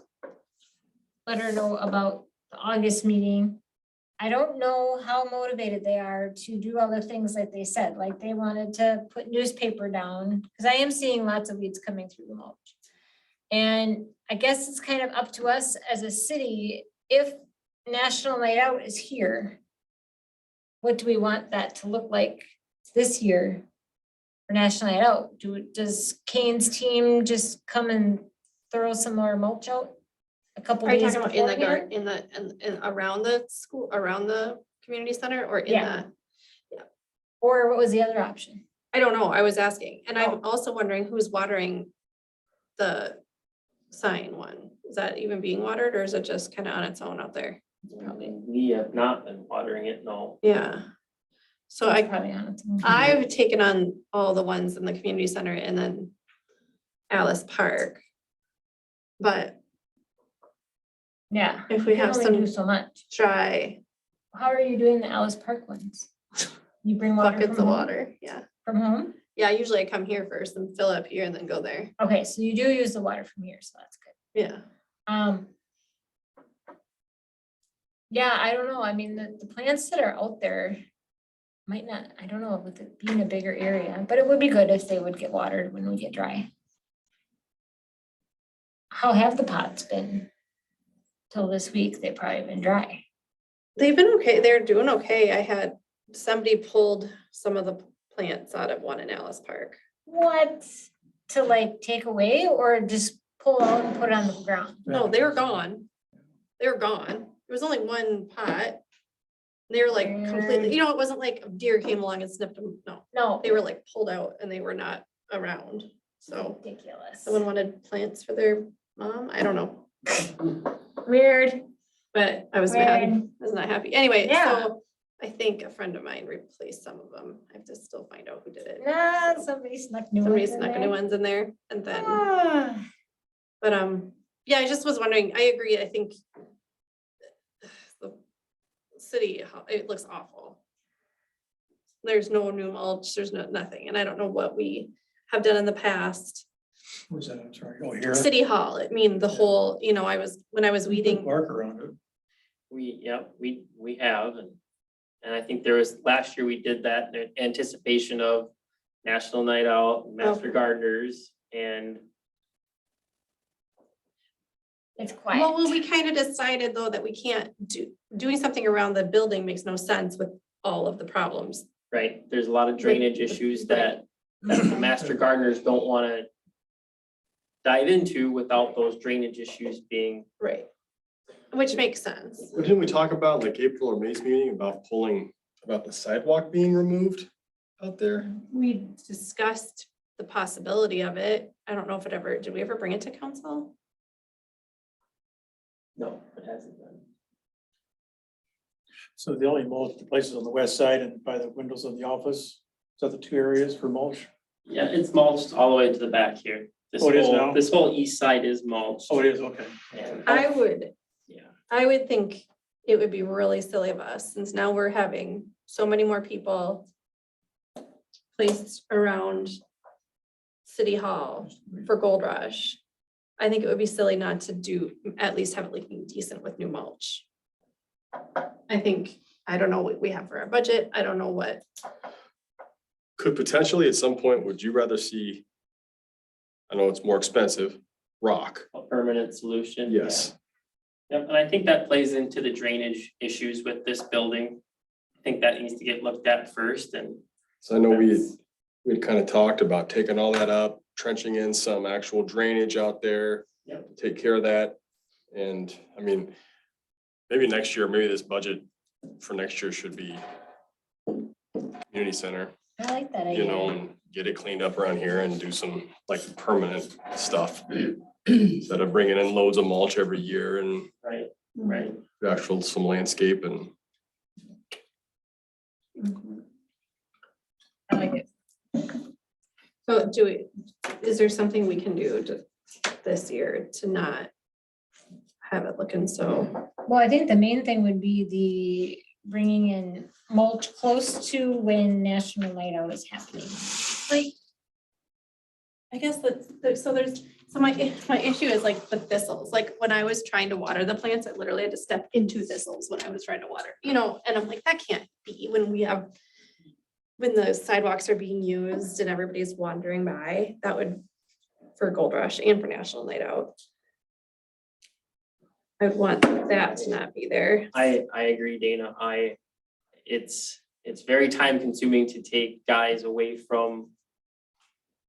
[SPEAKER 3] let her know about the August meeting. I don't know how motivated they are to do all the things like they said, like they wanted to put newspaper down, because I am seeing lots of weeds coming through the mulch. And I guess it's kind of up to us as a city, if National Night Out is here, what do we want that to look like this year for National Night Out? Does Kane's team just come and throw some more mulch out a couple
[SPEAKER 1] Are you
[SPEAKER 3] days
[SPEAKER 1] talking about in the
[SPEAKER 3] beforehand?
[SPEAKER 1] in around the school, around the community center or in
[SPEAKER 3] Yeah.
[SPEAKER 1] the?
[SPEAKER 3] Or what was the other option?
[SPEAKER 1] I don't know. I was asking. And
[SPEAKER 3] Oh.
[SPEAKER 1] I'm also wondering who's watering the sign one. Is that even being watered or is it just kind of on its own out there? Probably.
[SPEAKER 5] We have not been watering it, no.
[SPEAKER 1] Yeah. So
[SPEAKER 3] It's probably on its own.
[SPEAKER 1] I've taken on all the ones in the community center and then Alice Park. But
[SPEAKER 3] Yeah.
[SPEAKER 1] if we
[SPEAKER 3] can
[SPEAKER 1] have
[SPEAKER 3] only
[SPEAKER 1] some
[SPEAKER 3] do so much.
[SPEAKER 1] dry
[SPEAKER 3] How are you doing the Alice Park ones? You bring water
[SPEAKER 1] buckets
[SPEAKER 3] from
[SPEAKER 1] of
[SPEAKER 3] home?
[SPEAKER 1] water, yeah.
[SPEAKER 3] From home?
[SPEAKER 1] Yeah, usually I come here first and fill up here and then go there.
[SPEAKER 3] Okay, so you do use the water from here, so that's good.
[SPEAKER 1] Yeah.
[SPEAKER 3] Yeah, I don't know. I mean, the plants that are out there might not, I don't know, with it being a bigger area, but it would be good if they would get watered when we get dry. How have the pots been? Till this week, they've probably been dry.
[SPEAKER 1] They've been okay. They're doing okay. I had somebody pulled some of the plants out of one in Alice Park.
[SPEAKER 3] What? To like take away or just pull out and put on the ground?
[SPEAKER 1] No, they were gone. They were gone. It was only one pot. They were like completely, it wasn't like a deer came along and snipped them. No,
[SPEAKER 3] No,
[SPEAKER 1] they were like pulled out and they were not around. So
[SPEAKER 3] Ridiculous.
[SPEAKER 1] someone wanted plants for their mom. I don't know,
[SPEAKER 3] Weird.
[SPEAKER 1] but I was mad.
[SPEAKER 3] Weird.
[SPEAKER 1] I was not happy. Anyway,
[SPEAKER 3] Yeah.
[SPEAKER 1] so I think a friend of mine replaced some of them. I have to still find out who did it.
[SPEAKER 3] Nah, somebody snuck new
[SPEAKER 1] Somebody
[SPEAKER 3] ones in
[SPEAKER 1] snuck new
[SPEAKER 3] there.
[SPEAKER 1] ones in there and then,
[SPEAKER 3] Ah.
[SPEAKER 1] but yeah, I just was wondering, I agree, I think the city, it looks awful. There's no new mulch, there's nothing, and I don't know what we have done in the past.
[SPEAKER 6] Where's that? I'm sorry. Oh, here.
[SPEAKER 1] City Hall, I mean, the whole, when I was
[SPEAKER 6] Put
[SPEAKER 1] weeding,
[SPEAKER 6] bark around it.
[SPEAKER 5] We have, and I think there was, last year we did that in anticipation of National Night Out, Master
[SPEAKER 1] Okay.
[SPEAKER 5] Gardeners, and
[SPEAKER 3] It's quiet.
[SPEAKER 1] well, we kind of decided though that we can't doing something around the building makes no sense with all of the problems.
[SPEAKER 5] right, there's a lot of drainage
[SPEAKER 1] Right.
[SPEAKER 5] issues that the Master Gardeners don't wanna dive into without those drainage issues being,
[SPEAKER 1] Right. Which makes sense.
[SPEAKER 2] But didn't we talk about like April or May's meeting about about the sidewalk being removed out there?
[SPEAKER 1] We discussed the possibility of it. I don't know if did we ever bring it to council?
[SPEAKER 5] no, it hasn't been.
[SPEAKER 6] So the only mulch places on the west side and by the windows of the office, is that the two areas for mulch?
[SPEAKER 5] Yeah, it's mulched all the way to the back here.
[SPEAKER 6] Oh, it is now?
[SPEAKER 5] This whole east side is mulched.
[SPEAKER 6] Oh, it is, okay.
[SPEAKER 5] And- Yeah,
[SPEAKER 1] I would think it would be really silly of us, since now we're having so many more people placed around City Hall for Gold Rush. I think it would be silly not to at least have it looking decent with new mulch. I think, I don't know what we have for our budget. I don't know what,
[SPEAKER 2] Could potentially at some point, would you rather see, I know it's more expensive, rock?
[SPEAKER 5] a permanent solution. yeah.
[SPEAKER 2] Yes.
[SPEAKER 5] Yep, and I think that plays into the drainage issues with this building. I think that needs to get looked at first and.
[SPEAKER 2] So I know
[SPEAKER 5] that's-
[SPEAKER 2] we'd kind of talked about taking all that up, trenching in some actual drainage out there.
[SPEAKER 5] Yep.
[SPEAKER 2] Take care of that. And I mean, maybe next year, maybe this budget for next year should be community center,
[SPEAKER 3] I like that
[SPEAKER 2] you know,
[SPEAKER 3] idea.
[SPEAKER 2] and get it cleaned up around here and do some like permanent stuff. Instead of bringing in loads of mulch every year and
[SPEAKER 5] Right,
[SPEAKER 2] actual some landscape and
[SPEAKER 3] I like it.
[SPEAKER 1] so is there something we can do this year to not have it looking so?
[SPEAKER 3] Well, I think the main thing would be the bringing in mulch close to when National Night Out is happening.
[SPEAKER 1] Like, I guess so my issue is like the thistles, like when I was trying to water the plants, I literally had to step into thistles when I was trying to water, and I'm like, that can't be when the sidewalks are being used and everybody's wandering by, that would, for Gold Rush and for National Night Out. I'd want that to not be there.
[SPEAKER 5] I agree, Dana, it's very time consuming to take guys away from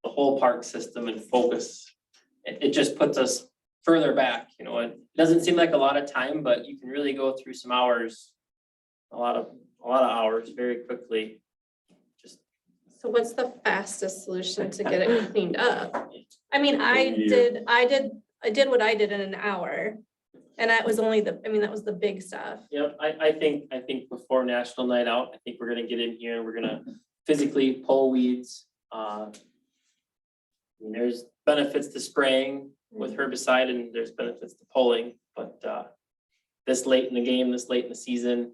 [SPEAKER 5] the whole park system and focus. It just puts us further back, it doesn't seem like a lot of time, but you can really go through some hours. A lot of hours very quickly.
[SPEAKER 1] So what's the fastest solution to get it cleaned up? I mean, I
[SPEAKER 2] Yeah.
[SPEAKER 1] did what I did in an hour. And that was only that was the big stuff.
[SPEAKER 5] Yep, I think before National Night Out, I think we're gonna get in here and we're gonna physically pull weeds. There's benefits to spraying with herbicide and there's benefits to pulling, but this late in the game, this late in the season.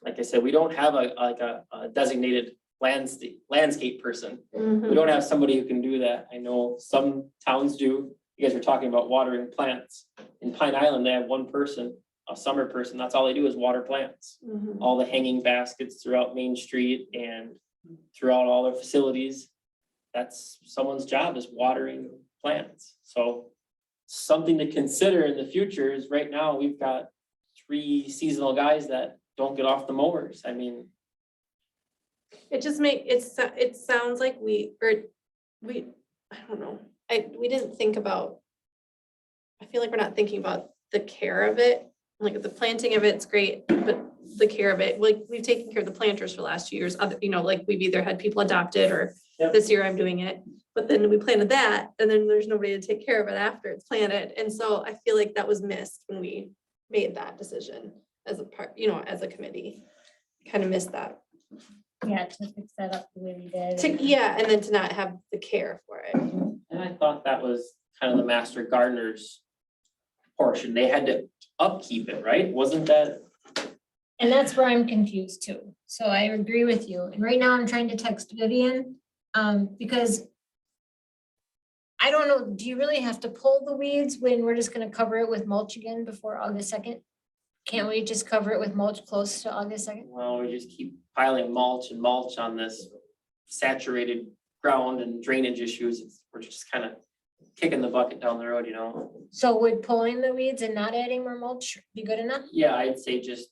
[SPEAKER 5] Like I said, we don't have a designated landscape person. We don't have somebody who can do that. I know some towns do. You guys were talking about watering plants. In Pine Island, they have one person, a summer person. That's all they do is water plants.
[SPEAKER 1] Mhm.
[SPEAKER 5] All the hanging baskets throughout Main Street and throughout all their facilities. That's someone's job, is watering plants. So something to consider in the future is right now we've got 3 seasonal guys that don't get off the mowers. I mean,
[SPEAKER 1] It just it sounds like I don't know, we didn't think about. I feel like we're not thinking about the care of it, like the planting of it's great, but the care of it, like we've taken care of the planters for the last 2 years, like we've either had people adopted or
[SPEAKER 5] Yep.
[SPEAKER 1] this year I'm doing it. But then we planted that, and then there's nobody to take care of it after it's planted. And so I feel like that was missed when we made that decision as a part, as a committee. Kind of missed that.
[SPEAKER 3] Yeah, to fix that up the way we did.
[SPEAKER 1] Yeah, and then to not have the care for it.
[SPEAKER 5] And I thought that was kind of the master gardener's portion. They had to upkeep it, right? Wasn't that?
[SPEAKER 3] And that's where I'm confused too. So I agree with you. And right now I'm trying to text Vivian, because I don't know, do you really have to pull the weeds when we're just gonna cover it with mulch again before August 2nd? Can't we just cover it with mulch close to August 2nd?
[SPEAKER 5] Well, we just keep piling mulch and mulch on this saturated ground and drainage issues. We're just kind of kicking the bucket down the road,
[SPEAKER 3] So would pulling the weeds and not adding more mulch be good enough?
[SPEAKER 5] Yeah, I'd say just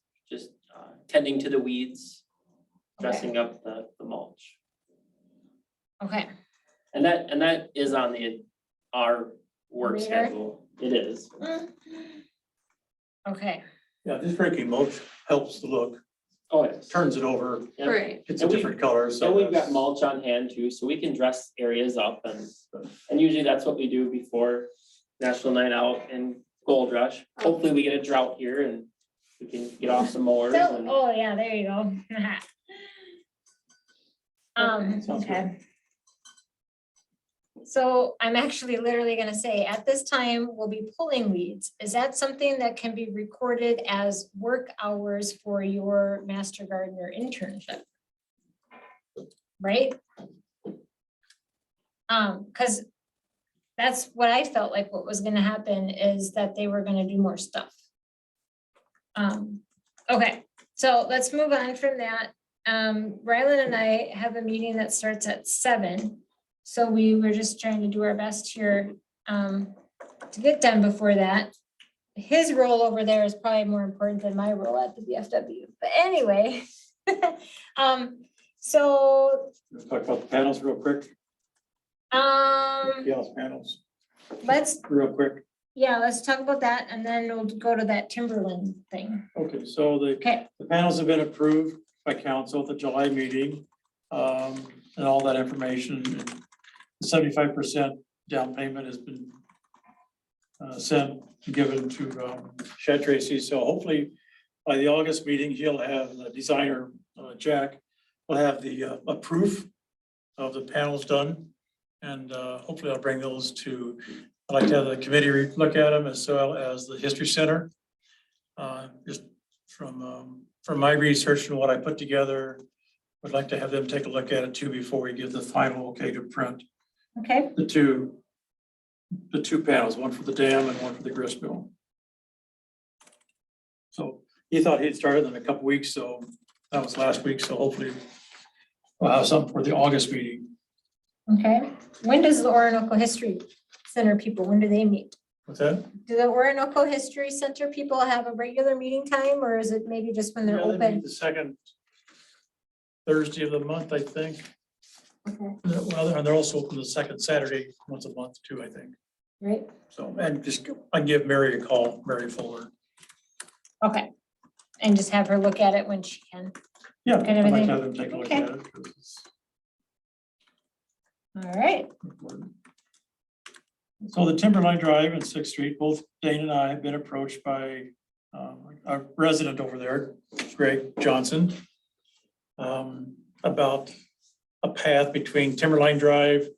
[SPEAKER 5] tending to the weeds,
[SPEAKER 3] Okay.
[SPEAKER 5] dressing up the mulch.
[SPEAKER 3] Okay,
[SPEAKER 5] And that is on our work
[SPEAKER 3] Radar?
[SPEAKER 5] schedule. It is.
[SPEAKER 3] okay,
[SPEAKER 6] Yeah, this breaking mulch helps the look,
[SPEAKER 5] Oh, yes.
[SPEAKER 6] turns it over,
[SPEAKER 5] Yep.
[SPEAKER 1] Right.
[SPEAKER 6] it's a
[SPEAKER 5] And we-
[SPEAKER 6] different color, so.
[SPEAKER 5] And we've got
[SPEAKER 6] that's-
[SPEAKER 5] mulch on hand too, so we can dress areas up and usually that's what we do before National Night Out and Gold Rush. Hopefully we get a drought here and we can get off some mowers
[SPEAKER 3] so,
[SPEAKER 5] and
[SPEAKER 3] oh yeah, there you go.
[SPEAKER 6] Sounds good.
[SPEAKER 3] Okay. So I'm actually literally gonna say, at this time, we'll be pulling weeds. Is that something that can be recorded as work hours for your master gardener internship? Right? Cause that's what I felt like what was gonna happen is that they were gonna do more stuff. Okay, so let's move on from that. Rylan and I have a meeting that starts at 7. So we were just trying to do our best here to get done before that. His role over there is probably more important than my role at the BFW, but anyway. So,
[SPEAKER 6] Let's talk about the panels real quick, Gales panels,
[SPEAKER 3] let's,
[SPEAKER 6] real quick.
[SPEAKER 3] yeah, let's talk about that and then we'll go to that Timberland thing.
[SPEAKER 6] Okay, so
[SPEAKER 3] Okay,
[SPEAKER 6] the panels have been approved by council at the July meeting, and all that information. 75% down payment has been sent, given to Shad Tracy, so hopefully by the August meeting, he'll have the designer, Jack, will have the a proof of the panels done. And hopefully I'll bring those to, I'd like to have the committee look at them as well as the History Center. Just from my research and what I put together, would like to have them take a look at it too before we give the final okay to print
[SPEAKER 3] okay,
[SPEAKER 6] the two panels, one for the dam and one for the grist mill. So he thought he'd started in a couple weeks, so that was last week, so hopefully we'll have something for the August meeting.
[SPEAKER 3] okay. When does the Orinoco History Center people, when do they meet?
[SPEAKER 6] What's that?
[SPEAKER 3] Do the Orinoco History Center people have a regular meeting time or is it maybe just when they're
[SPEAKER 6] Yeah, they meet
[SPEAKER 3] open?
[SPEAKER 6] the second Thursday of the month, I think.
[SPEAKER 3] Okay,
[SPEAKER 6] Well, and they're also open the second Saturday once a month too, I think.
[SPEAKER 3] right,
[SPEAKER 6] So, and just, I can give Mary a call, Mary Fuller.
[SPEAKER 3] okay. And just have her look at it when she can.
[SPEAKER 6] Yeah,
[SPEAKER 3] Good,
[SPEAKER 6] I'd like
[SPEAKER 3] everything?
[SPEAKER 6] to have them take a look
[SPEAKER 3] Okay.
[SPEAKER 6] at it. 'Cause it's
[SPEAKER 3] All right,
[SPEAKER 6] important. So the Timberline Drive and Sixth Street, both Dane and I have been approached by a resident over there, Greg Johnson, about a path between Timberline Drive.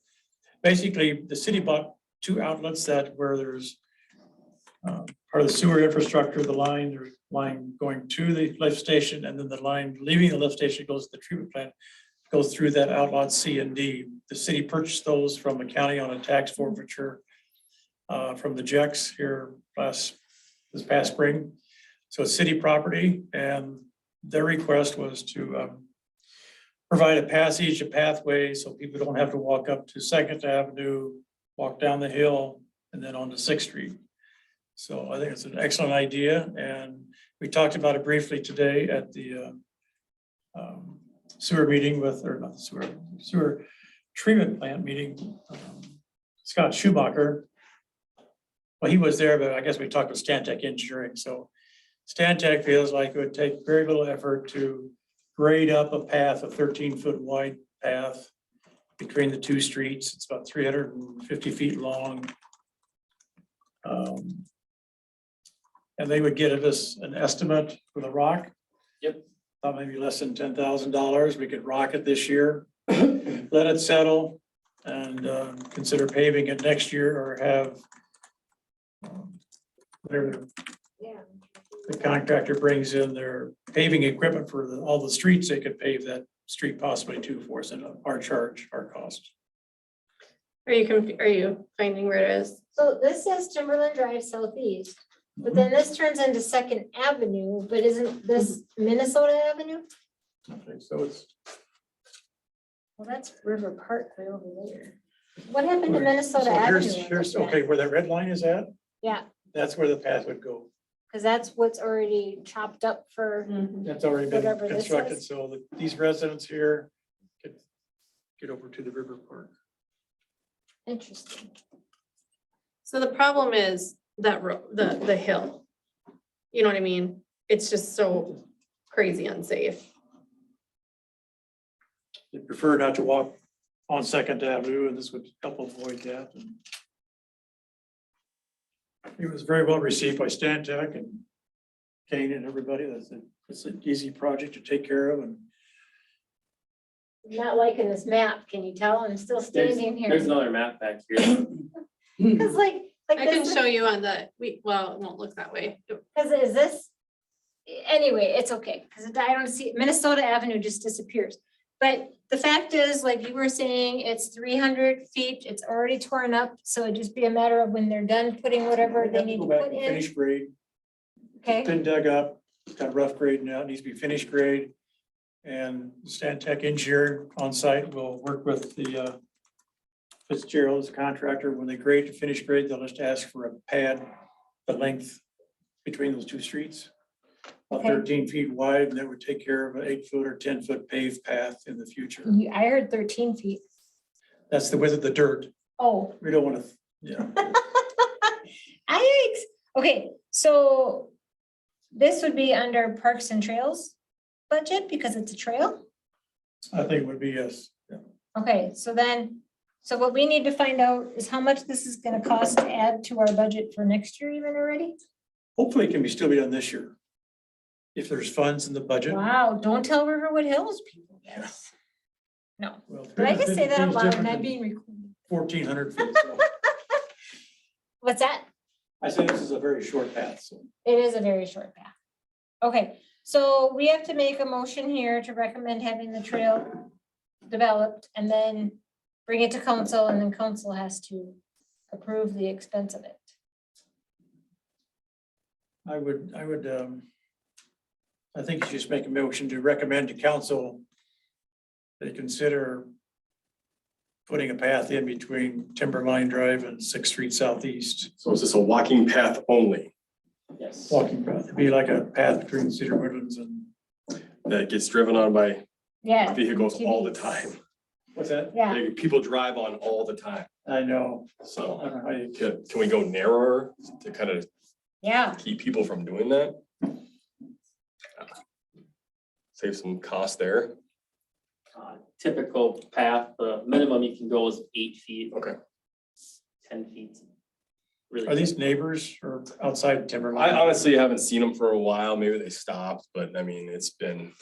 [SPEAKER 6] Basically, the city bought 2 outlets that where there's part of the sewer infrastructure, the line, there's line going to the lift station, and then the line leaving the lift station goes to the treatment plant, goes through that outlot C and D. The city purchased those from the county on a tax forfeiture from the Jecks here this past spring. So it's city property, and their request was to provide a passage, a pathway, so people don't have to walk up to Second Avenue, walk down the hill, and then on to Sixth Street. So I think it's an excellent idea, and we talked about it briefly today at the sewer meeting with, or not the sewer treatment plant meeting. Scott Schumacher. Well, he was there, but I guess we talked with Stantec Engineering, so Stantec feels like it would take very little effort to grade up a path, a 13-foot wide path, between the two streets. It's about 350 feet long. And they would give us an estimate for the rock.
[SPEAKER 5] Yep.
[SPEAKER 6] Maybe less than $10,000. We could rock it this year, let it settle, and consider paving it next year, or have whatever
[SPEAKER 3] Yeah.
[SPEAKER 6] the contractor brings in their paving equipment for all the streets, they could pave that street possibly too for us, and our charge, our cost.
[SPEAKER 1] Are you finding where it is?
[SPEAKER 3] So this says Timberland Drive Southeast, but then this turns into Second Avenue, but isn't this Minnesota Avenue?
[SPEAKER 6] Okay, so it's,
[SPEAKER 3] Well, that's River Park way over there. What happened to
[SPEAKER 6] so
[SPEAKER 3] Minnesota Avenue?
[SPEAKER 6] here's, okay, where that red line is at,
[SPEAKER 3] Yeah,
[SPEAKER 6] that's where the path would go.
[SPEAKER 3] because that's what's already chopped up for,
[SPEAKER 6] That's already been
[SPEAKER 3] Whatever this
[SPEAKER 6] constructed,
[SPEAKER 3] is.
[SPEAKER 6] so that these residents here could get over to the river park.
[SPEAKER 3] interesting.
[SPEAKER 1] So the problem is that the hill. You know what I mean? It's just so crazy unsafe.
[SPEAKER 6] They prefer not to walk on Second Avenue, and this would help avoid that. And it was very well received by Stantec and Kane and everybody. It's an easy project to take care of, and
[SPEAKER 3] I'm not liking this map, can you tell? I'm still standing
[SPEAKER 5] There's
[SPEAKER 3] here.
[SPEAKER 5] another map back here.
[SPEAKER 3] Because like
[SPEAKER 1] I can
[SPEAKER 3] this,
[SPEAKER 1] show you on well, it won't look that way.
[SPEAKER 3] because is this, anyway, it's okay, because I don't see, Minnesota Avenue just disappears. But the fact is, like you were saying, it's 300 feet, it's already torn up, so it'd just be a matter of when they're done putting whatever they need to
[SPEAKER 6] go back
[SPEAKER 3] put
[SPEAKER 6] and
[SPEAKER 3] in,
[SPEAKER 6] finish grade.
[SPEAKER 3] okay?
[SPEAKER 6] Been dug up, got rough grade now, it needs to be finished grade. And the Stantec engineer on site will work with the Fitzgerald's contractor. When they grade to finish grade, they'll just ask for a pad, the length between those two streets. About
[SPEAKER 3] Okay.
[SPEAKER 6] 13 feet wide, and that would take care of an 8-foot or 10-foot paved path in the future.
[SPEAKER 3] I heard 13 feet.
[SPEAKER 6] That's the width of the dirt.
[SPEAKER 3] Oh,
[SPEAKER 6] We don't want to, yeah.
[SPEAKER 3] yikes. Okay, so this would be under Parks and Trails budget because it's a trail?
[SPEAKER 6] I think it would be yes.
[SPEAKER 3] Okay, so then, so what we need to find out is how much this is gonna cost to add to our budget for next year even already?
[SPEAKER 6] Hopefully it can still be done this year. If there's funds in the budget.
[SPEAKER 3] Wow, don't tell Riverwood Hills people this. No,
[SPEAKER 6] Well,
[SPEAKER 3] did I just say that out
[SPEAKER 6] 350 feet is
[SPEAKER 3] loud? Am
[SPEAKER 6] different
[SPEAKER 3] I
[SPEAKER 6] than
[SPEAKER 3] being recorded?
[SPEAKER 6] 1,400 feet. So
[SPEAKER 3] What's that?
[SPEAKER 6] I say this is a very short path, so.
[SPEAKER 3] It is a very short path. Okay, so we have to make a motion here to recommend having the trail developed and then bring it to council, and then council has to approve the expense of it.
[SPEAKER 6] I think you should just make a motion to recommend to council they consider putting a path in between Timberline Drive and 6th Street Southeast.
[SPEAKER 2] So is this a walking path only
[SPEAKER 5] Yes.
[SPEAKER 6] Walking path, it'd be like a path between Cedar Woodlands and,
[SPEAKER 2] that gets driven on by
[SPEAKER 3] Yeah.
[SPEAKER 2] vehicles all the
[SPEAKER 3] TVs.
[SPEAKER 2] time?
[SPEAKER 6] what's that?
[SPEAKER 3] Yeah,
[SPEAKER 2] People drive on all the time.
[SPEAKER 6] I know.
[SPEAKER 2] So
[SPEAKER 6] I don't know how you,
[SPEAKER 2] can we go narrower to kind of
[SPEAKER 3] yeah.
[SPEAKER 2] keep people from doing that? Save some cost there.
[SPEAKER 5] Typical path, the minimum you can go is 8 feet.
[SPEAKER 2] Okay.
[SPEAKER 5] 10 feet. Really.
[SPEAKER 6] are these neighbors or outside
[SPEAKER 2] I
[SPEAKER 6] Timberline?
[SPEAKER 2] honestly haven't seen them for a while. Maybe they stopped, but I mean, it's been,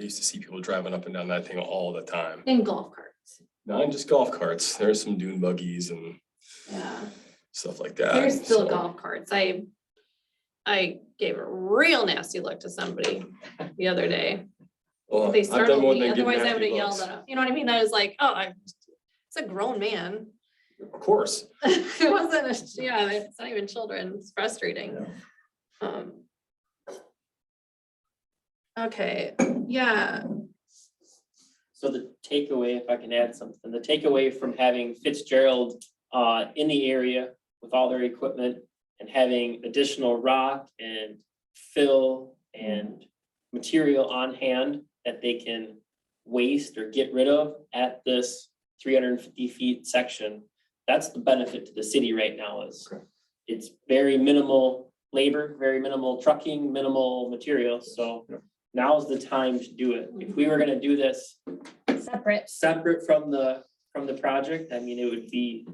[SPEAKER 2] I used to see people driving up and down that thing all the time.
[SPEAKER 1] In golf carts.
[SPEAKER 2] Not just golf carts. There's some dune buggies and
[SPEAKER 1] Yeah.
[SPEAKER 2] stuff like that.
[SPEAKER 1] There's still
[SPEAKER 2] So,
[SPEAKER 1] golf carts. I gave a real nasty look to somebody the other day.
[SPEAKER 2] well,
[SPEAKER 1] They
[SPEAKER 2] I've done
[SPEAKER 1] startled
[SPEAKER 2] more
[SPEAKER 1] me,
[SPEAKER 2] than get
[SPEAKER 1] otherwise I
[SPEAKER 2] nasty
[SPEAKER 1] would have yelled
[SPEAKER 2] looks.
[SPEAKER 1] at them. You know what I mean? I was like, oh, it's a grown man.
[SPEAKER 2] Of course.
[SPEAKER 1] It wasn't, yeah, it's not even children. It's frustrating. Um. Okay, yeah,
[SPEAKER 5] So the takeaway, if I can add something, the takeaway from having Fitzgerald in the area with all their equipment and having additional rock and fill and material on hand that they can waste or get rid of at this 350 feet section, that's the benefit to the city right now is
[SPEAKER 2] Okay.
[SPEAKER 5] it's very minimal labor, very minimal trucking, minimal materials, so
[SPEAKER 6] Yep.
[SPEAKER 5] now's the time to do it. If we were gonna do this
[SPEAKER 3] Separate.
[SPEAKER 5] separate from the project, I mean, it would be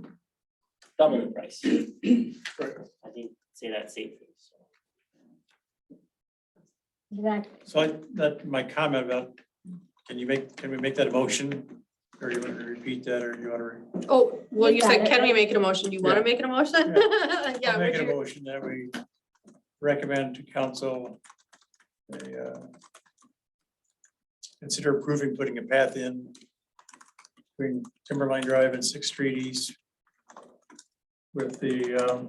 [SPEAKER 5] double the price. I think, say that safely, so.
[SPEAKER 3] Exactly.
[SPEAKER 6] So my comment about, can we make that a motion? Or you want to repeat that, or you want to?
[SPEAKER 1] Oh, well,
[SPEAKER 3] You
[SPEAKER 1] you
[SPEAKER 3] got
[SPEAKER 1] said,
[SPEAKER 3] it,
[SPEAKER 1] can we
[SPEAKER 3] right?
[SPEAKER 1] make it a motion? Do you want to
[SPEAKER 6] Yeah.
[SPEAKER 1] make it a motion? Yeah,
[SPEAKER 6] I'll
[SPEAKER 1] would
[SPEAKER 6] make a
[SPEAKER 1] you?
[SPEAKER 6] motion that we recommend to council consider approving putting a path in between Timberline Drive and Sixth Street East with the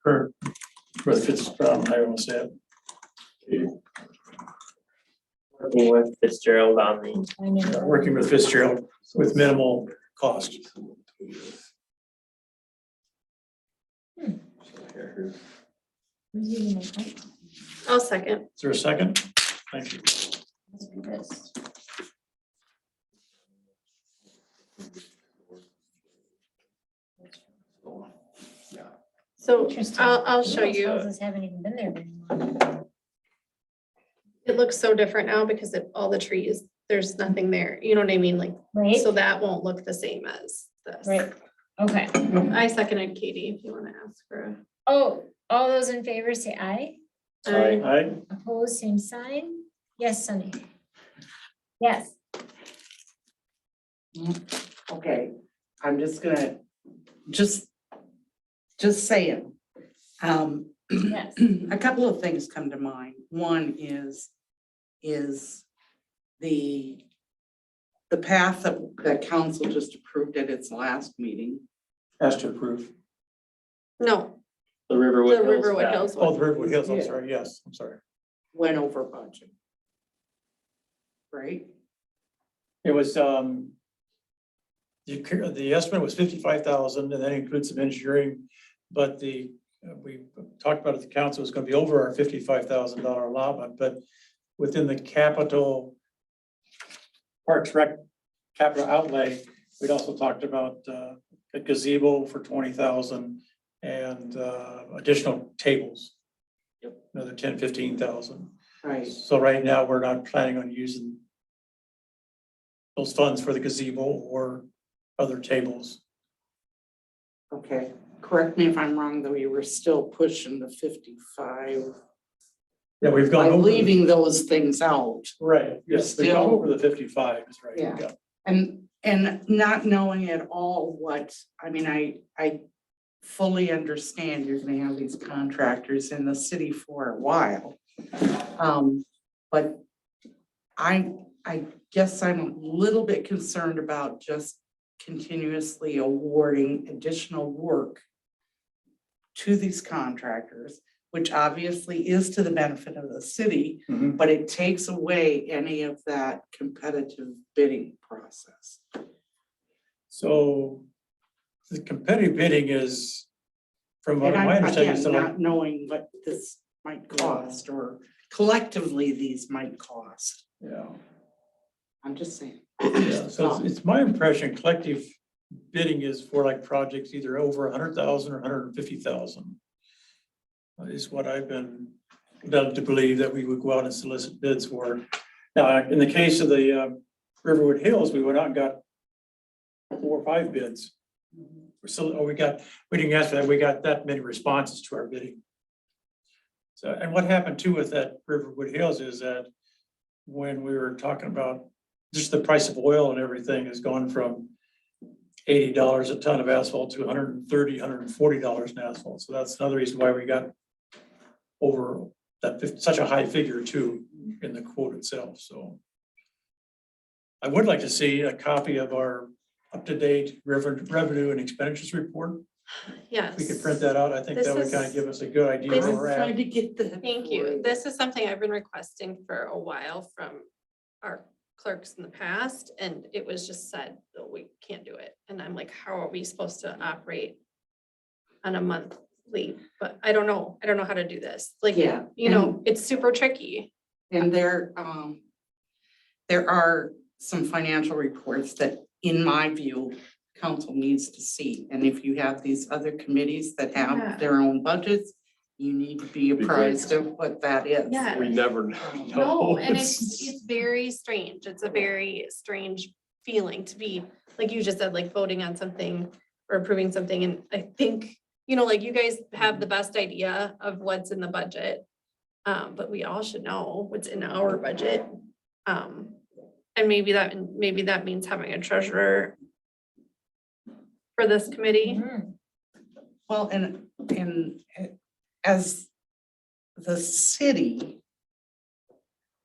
[SPEAKER 6] current, with Fitzgerald, I almost said.
[SPEAKER 5] Working with Fitzgerald on the,
[SPEAKER 6] Working with Fitzgerald with minimal cost.
[SPEAKER 1] I'll second.
[SPEAKER 6] Is there a second? Thank you.
[SPEAKER 3] Let's do this.
[SPEAKER 1] So
[SPEAKER 3] Interesting.
[SPEAKER 1] I'll show
[SPEAKER 3] Those
[SPEAKER 1] you.
[SPEAKER 3] houses haven't even been there very long.
[SPEAKER 1] It looks so different now because of all the trees. There's nothing there. You know what I mean? Like,
[SPEAKER 3] Right,
[SPEAKER 1] so that won't look the same as this.
[SPEAKER 3] right, okay.
[SPEAKER 1] I seconded Katie if you want to ask for
[SPEAKER 3] Oh, all those in favor say aye.
[SPEAKER 1] a.
[SPEAKER 6] Aye.
[SPEAKER 3] Opposed, same sign. Yes, Sunny. Yes,
[SPEAKER 7] Okay, I'm just gonna, just saying.
[SPEAKER 3] yes.
[SPEAKER 7] A couple of things come to mind. One is the path that council just approved at its last meeting.
[SPEAKER 6] Has to approve.
[SPEAKER 1] No,
[SPEAKER 5] the Riverwood
[SPEAKER 1] the
[SPEAKER 5] Hills.
[SPEAKER 1] Riverwood
[SPEAKER 5] path.
[SPEAKER 1] Hills
[SPEAKER 6] Oh,
[SPEAKER 1] one.
[SPEAKER 6] the Riverwood Hills, I'm
[SPEAKER 7] Yeah.
[SPEAKER 6] sorry, yes, I'm sorry.
[SPEAKER 7] Went over budget. Right?
[SPEAKER 6] It was, the estimate was 55,000 and that includes some engineering, but we talked about it, the council was gonna be over our $55,000 allotment, but within the capital Parks Rec capital outlay, we'd also talked about a gazebo for 20,000 and additional tables.
[SPEAKER 5] Yep.
[SPEAKER 6] Another 10, 15,000.
[SPEAKER 7] Right.
[SPEAKER 6] So right now, we're not planning on using those funds for the gazebo or other tables.
[SPEAKER 7] Okay, correct me if I'm wrong, though, you were still pushing the 55.
[SPEAKER 6] Yeah, we've
[SPEAKER 7] By
[SPEAKER 6] gone over.
[SPEAKER 7] leaving those things out.
[SPEAKER 6] Right, yes, we've gone
[SPEAKER 7] Still-
[SPEAKER 6] over the 55, is right.
[SPEAKER 7] Yeah. And not knowing at all what, I mean, I fully understand you're gonna have these contractors in the city for a while. But I guess I'm a little bit concerned about just continuously awarding additional work to these contractors, which obviously is to the benefit of the city,
[SPEAKER 6] Mhm.
[SPEAKER 7] but it takes away any of that competitive bidding process.
[SPEAKER 6] So the competitive bidding is, from what
[SPEAKER 7] And
[SPEAKER 6] my
[SPEAKER 7] I'm,
[SPEAKER 6] understanding,
[SPEAKER 7] again,
[SPEAKER 6] is still
[SPEAKER 7] not knowing what this might cost, or collectively these might cost.
[SPEAKER 6] yeah.
[SPEAKER 7] I'm just saying.
[SPEAKER 6] Yeah, so it's my impression collective bidding is for like projects either over 100,000 or 150,000. Is what I've been led to believe that we would go out and solicit bids for. Now, in the case of the Riverwood Hills, we went out and got 4 or 5 bids. So we didn't ask for that, we got that many responses to our bidding. So, and what happened too with that Riverwood Hills is that when we were talking about just the price of oil and everything has gone from $80 a ton of asphalt to $130, $140 an asphalt. So that's another reason why we got over that such a high figure too in the quote itself. So I would like to see a copy of our up-to-date revenue and expenditures report.
[SPEAKER 1] Yes.
[SPEAKER 6] If we could print that out, I think
[SPEAKER 1] This
[SPEAKER 6] that would kind
[SPEAKER 1] is-
[SPEAKER 6] of give us a good idea
[SPEAKER 1] this
[SPEAKER 6] where
[SPEAKER 1] is
[SPEAKER 6] we're
[SPEAKER 7] Trying
[SPEAKER 6] at.
[SPEAKER 7] to get that.
[SPEAKER 1] Thank
[SPEAKER 7] for
[SPEAKER 1] you. This is something I've been requesting for a while from our clerks in the past, and it was just said, "Oh, we can't do it." And I'm like, how are we supposed to operate on a monthly? But I don't know. I don't know how to do this. Like,
[SPEAKER 7] Yeah,
[SPEAKER 1] you know, it's super tricky.
[SPEAKER 7] And there are some financial reports that, in my view, council needs to see. And if you have these other committees that
[SPEAKER 1] Yeah.
[SPEAKER 7] have their own budgets, you need to be apprised of what that is.
[SPEAKER 1] Yeah.
[SPEAKER 2] We never know.
[SPEAKER 1] No, and it's very strange. It's a very strange feeling to be, like you just said, like voting on something or approving something. And I think, you know, like you guys have the best idea of what's in the budget. But we all should know what's in our budget. And maybe that means having a treasurer for this committee.
[SPEAKER 3] Mhm.
[SPEAKER 7] Well, and as the city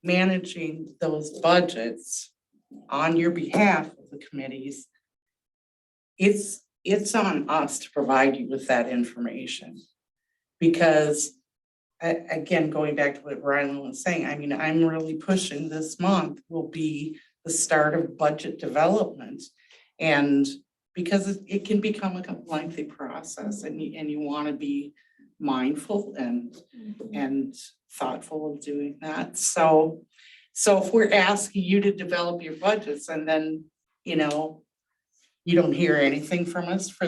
[SPEAKER 7] managing those budgets on your behalf of the committees, it's on us to provide you with that information. Because again, going back to what Rylan was saying, I mean, I'm really pushing this month will be the start of budget development. And because it can become a lengthy process and you want to be mindful and thoughtful of doing that. So if we're asking you to develop your budgets and then, you know, you don't hear anything from us for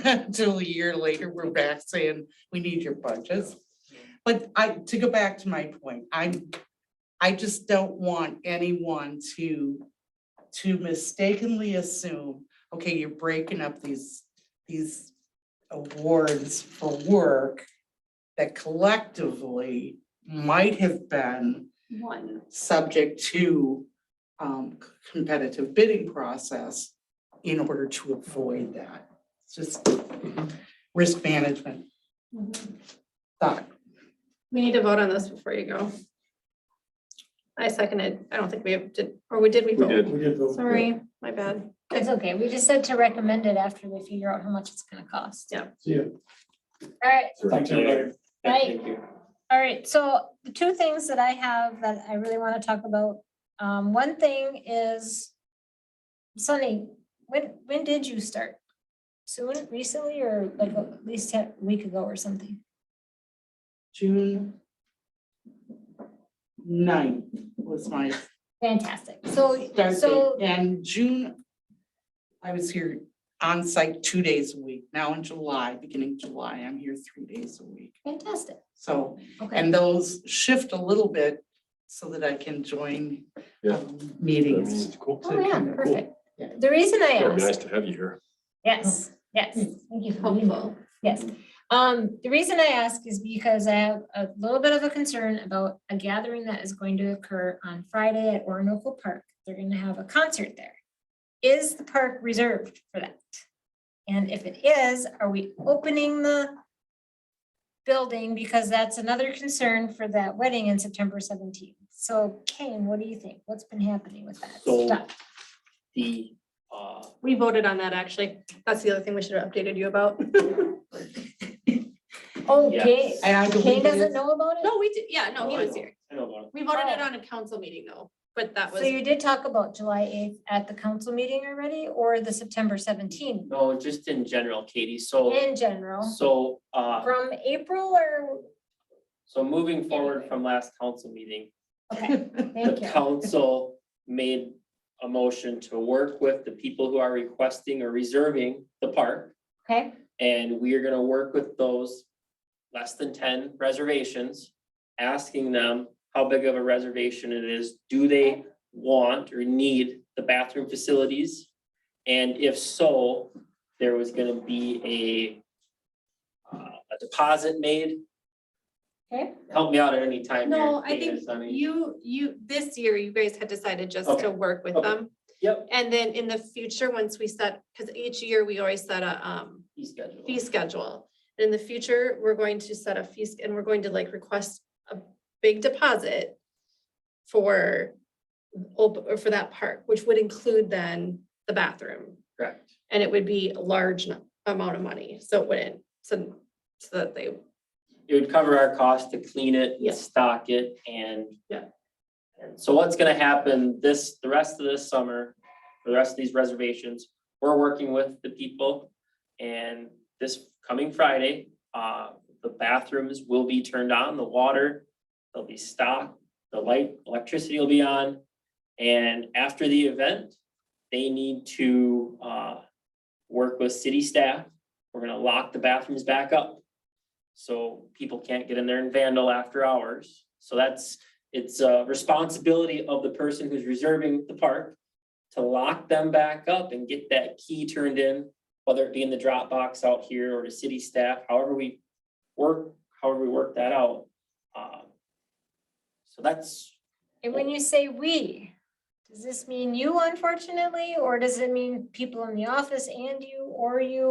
[SPEAKER 7] until a year later, we're back saying, we need your budgets. But to go back to my point, I just don't want anyone to mistakenly assume, okay, you're breaking up these awards for work that collectively might have been
[SPEAKER 1] One.
[SPEAKER 7] subject to competitive bidding process in order to avoid that. It's just risk management thought.
[SPEAKER 1] We need to vote on this before you go. I seconded. I don't think we did, or we did, we
[SPEAKER 2] We
[SPEAKER 1] vote.
[SPEAKER 2] did.
[SPEAKER 6] We did vote.
[SPEAKER 1] Sorry, my bad.
[SPEAKER 3] It's okay. We just said to recommend it after they figure out how much it's gonna cost.
[SPEAKER 1] Yeah.
[SPEAKER 6] See ya.
[SPEAKER 3] All right,
[SPEAKER 6] Thanks, everybody.
[SPEAKER 5] Thank you.
[SPEAKER 3] all right. So the two things that I have that I really want to talk about. One thing is, Sunny, when did you start? Soon, recently, or like at least a week ago or something?
[SPEAKER 7] June 9th was my
[SPEAKER 3] Fantastic. So,
[SPEAKER 7] start
[SPEAKER 3] so,
[SPEAKER 7] date, and June, I was here on site 2 days a week. Now in July, beginning July, I'm here 3 days a week.
[SPEAKER 3] fantastic.
[SPEAKER 7] So,
[SPEAKER 3] Okay.
[SPEAKER 7] and those shift a little bit so that I can join
[SPEAKER 2] Yeah.
[SPEAKER 7] meetings.
[SPEAKER 2] Cool.
[SPEAKER 3] Oh, yeah, perfect.
[SPEAKER 7] Yeah.
[SPEAKER 3] The reason I
[SPEAKER 2] It'd be nice
[SPEAKER 3] asked,
[SPEAKER 2] to have you here.
[SPEAKER 3] yes, thank you for being here.
[SPEAKER 1] Helpful.
[SPEAKER 3] Yes. The reason I ask is because I have a little bit of a concern about a gathering that is going to occur on Friday at Orinoco Park. They're gonna have a concert there. Is the park reserved for that? And if it is, are we opening the building? Because that's another concern for that wedding in September 17th. So Kane, what do you think? What's been happening with that
[SPEAKER 5] So-
[SPEAKER 3] stuff?
[SPEAKER 5] The,
[SPEAKER 1] We voted on that, actually. That's the other thing we should have updated you about.
[SPEAKER 3] Okay,
[SPEAKER 7] And I believe
[SPEAKER 3] Kane
[SPEAKER 7] it
[SPEAKER 3] doesn't
[SPEAKER 7] is-
[SPEAKER 3] know about it?
[SPEAKER 1] No, we did, yeah, no, he was here.
[SPEAKER 5] I know about it.
[SPEAKER 1] We voted it
[SPEAKER 3] Oh.
[SPEAKER 1] on a council meeting though, but that was,
[SPEAKER 3] So you did talk about July 8th at the council meeting already, or the September 17th
[SPEAKER 5] No, just in general, Katie, so,
[SPEAKER 3] in general? From April or,
[SPEAKER 5] so moving forward from last council meeting,
[SPEAKER 3] okay,
[SPEAKER 5] the
[SPEAKER 3] thank you.
[SPEAKER 5] council made a motion to work with the people who are requesting or reserving the park.
[SPEAKER 3] Okay,
[SPEAKER 5] And we are gonna work with those less than 10 reservations, asking them how big of a reservation it is. Do they want or need the bathroom facilities? And if so, there was gonna be a deposit made.
[SPEAKER 3] okay,
[SPEAKER 5] Help me out at any time here.
[SPEAKER 1] no, I
[SPEAKER 5] Dana,
[SPEAKER 1] think
[SPEAKER 5] Sunny.
[SPEAKER 1] this year, you guys had decided just
[SPEAKER 5] Okay.
[SPEAKER 1] to work with
[SPEAKER 5] Okay.
[SPEAKER 1] them.
[SPEAKER 5] Yep,
[SPEAKER 1] And then in the future, once we set, because each year we always set a
[SPEAKER 5] fee schedule.
[SPEAKER 1] fee schedule. In the future, we're going to set a fee, and we're going to like request a big deposit for or for that park, which would include then the bathroom.
[SPEAKER 5] Correct.
[SPEAKER 1] And it would be a large amount of money, so it wouldn't, so that they,
[SPEAKER 5] It would cover our cost to clean it,
[SPEAKER 1] Yeah.
[SPEAKER 5] stock it, and.
[SPEAKER 1] Yeah.
[SPEAKER 5] And so what's gonna happen the rest of this summer, for the rest of these reservations, we're working with the people. And this coming Friday, the bathrooms will be turned on, the water, they'll be stocked, the light, electricity will be on. And after the event, they need to, work with city staff. We're gonna lock the bathrooms back up. So people can't get in there and vandal after hours. So it's a responsibility of the person who's reserving the park to lock them back up and get that key turned in, whether it be in the drop box out here or the city staff, however we work that out. So that's,
[SPEAKER 3] And when you say we, does this mean you unfortunately, or does it mean people in the office and you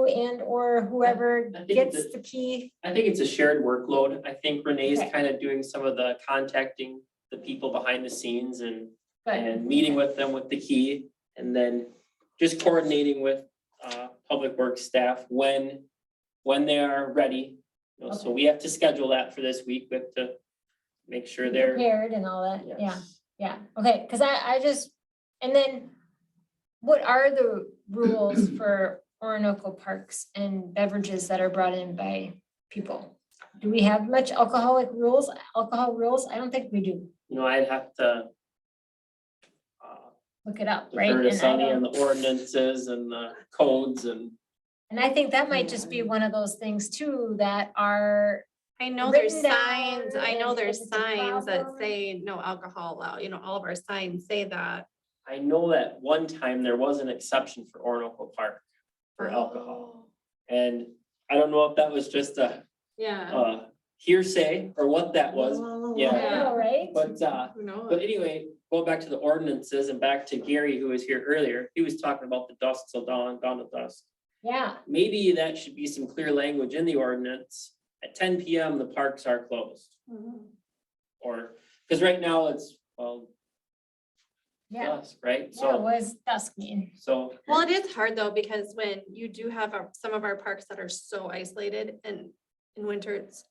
[SPEAKER 3] and or whoever
[SPEAKER 5] I think
[SPEAKER 3] gets the key?
[SPEAKER 5] I think it's a shared workload. I think Renee's
[SPEAKER 3] Okay.
[SPEAKER 5] kind of doing some of the contacting the people behind the scenes and
[SPEAKER 3] But
[SPEAKER 5] meeting with them with the key, and then just coordinating with Public Works staff when they are ready. You know, so
[SPEAKER 3] Okay.
[SPEAKER 5] we have to schedule that for this week, we have to make sure they're.
[SPEAKER 3] prepared and all that, yeah.
[SPEAKER 5] Yes.
[SPEAKER 3] Yeah, okay, cause I just, and then what are the rules for Orinoco parks and beverages that are brought in by people? Do we have much alcohol rules? I don't think we do.
[SPEAKER 5] You know, I'd have to
[SPEAKER 3] Look it up, right?
[SPEAKER 5] defer to
[SPEAKER 3] And I
[SPEAKER 5] Sunny
[SPEAKER 3] don't-
[SPEAKER 5] and the ordinances and the codes and.
[SPEAKER 3] And I think that might just be one of those things too that are,
[SPEAKER 1] I know there's
[SPEAKER 3] written
[SPEAKER 1] signs,
[SPEAKER 3] down
[SPEAKER 1] I know
[SPEAKER 3] and
[SPEAKER 1] there's
[SPEAKER 3] if it's a
[SPEAKER 1] signs that
[SPEAKER 3] problem-
[SPEAKER 1] say no alcohol allowed, all of our signs say that.
[SPEAKER 5] I know that one time there was an exception for Orinoco Park for alcohol. And I don't know if that was just a
[SPEAKER 1] Yeah.
[SPEAKER 5] hearsay or what that was,
[SPEAKER 3] I
[SPEAKER 5] yeah.
[SPEAKER 3] know, right?
[SPEAKER 5] But
[SPEAKER 1] Who knows?
[SPEAKER 5] but anyway, going back to the ordinances and back to Gary, who was here earlier, he was talking about the dusk till dawn, dawn to dusk.
[SPEAKER 3] Yeah,
[SPEAKER 5] Maybe that should be some clear language in the ordinance. At 10 PM, the parks are closed.
[SPEAKER 1] Mhm.
[SPEAKER 5] Or, because right now it's, well,
[SPEAKER 3] yeah,
[SPEAKER 5] dusk, right?
[SPEAKER 3] yeah, what does dusk mean?
[SPEAKER 5] So,
[SPEAKER 1] Well, it is hard though, because when you do have some of our parks that are so isolated and in winter it's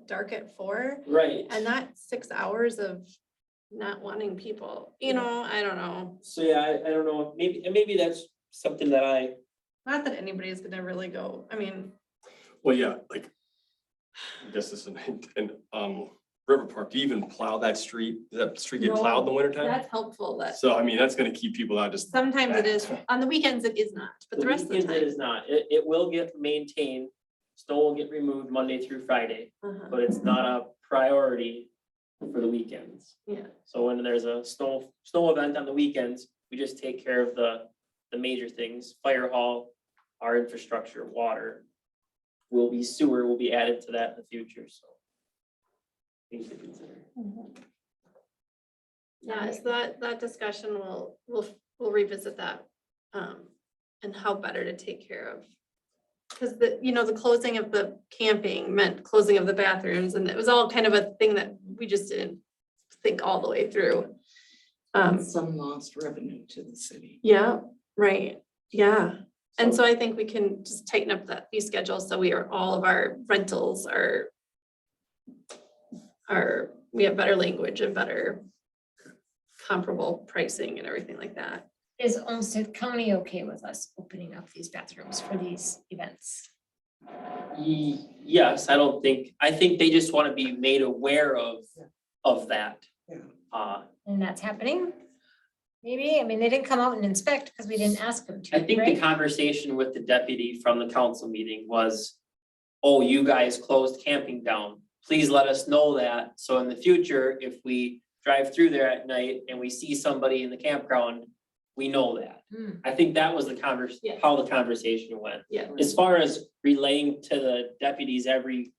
[SPEAKER 1] dark at 4.
[SPEAKER 5] right.
[SPEAKER 1] And that's 6 hours of not wanting people, I don't know.
[SPEAKER 5] So, yeah, I don't know, maybe that's something that
[SPEAKER 1] Not that anybody's gonna really go,
[SPEAKER 2] Well, yeah, like, I guess this is, and, River Park, do you even plow that street? Does that street get plowed in the winter time?
[SPEAKER 1] that's helpful that
[SPEAKER 2] So, I mean, that's gonna keep people out just.
[SPEAKER 1] sometimes it is, on the weekends it is not, but the rest of the
[SPEAKER 5] weekends It
[SPEAKER 1] time.
[SPEAKER 5] is not, it will get maintained, snow will get removed Monday through Friday,
[SPEAKER 1] Uh-huh.
[SPEAKER 5] but it's not a priority for the weekends.
[SPEAKER 1] Yeah,
[SPEAKER 5] So when there's a snow event on the weekends, we just take care of the major things, fire hall, our infrastructure, water. Sewer will be added to that in the future, so. Things to consider.
[SPEAKER 1] yeah, so that discussion we'll revisit that. And how better to take care of. Cause the closing of the camping meant closing of the bathrooms, and it was all kind of a thing that we just didn't think all the way through.
[SPEAKER 7] Some lost revenue to the city.
[SPEAKER 1] Yeah, right, yeah. And so I think we can just tighten up that fee schedule, so all of our rentals we have better language and better comparable pricing and everything like that.
[SPEAKER 3] Is Olmsted County okay with us opening up these bathrooms for these events?
[SPEAKER 5] Yes, I think they just want to be made aware of that.
[SPEAKER 7] Yeah.
[SPEAKER 3] And that's happening? Maybe, they didn't come out and inspect because we didn't ask them to,
[SPEAKER 5] I think the
[SPEAKER 3] right?
[SPEAKER 5] conversation with the deputy from the council meeting was, oh, you guys closed camping down. Please let us know that. So in the future, if we drive through there at night and we see somebody in the campground, we know that.
[SPEAKER 3] Hmm.
[SPEAKER 5] I think that was the
[SPEAKER 1] Yeah.
[SPEAKER 5] how the conversation went.
[SPEAKER 1] Yeah.
[SPEAKER 5] As far as relaying to the deputies every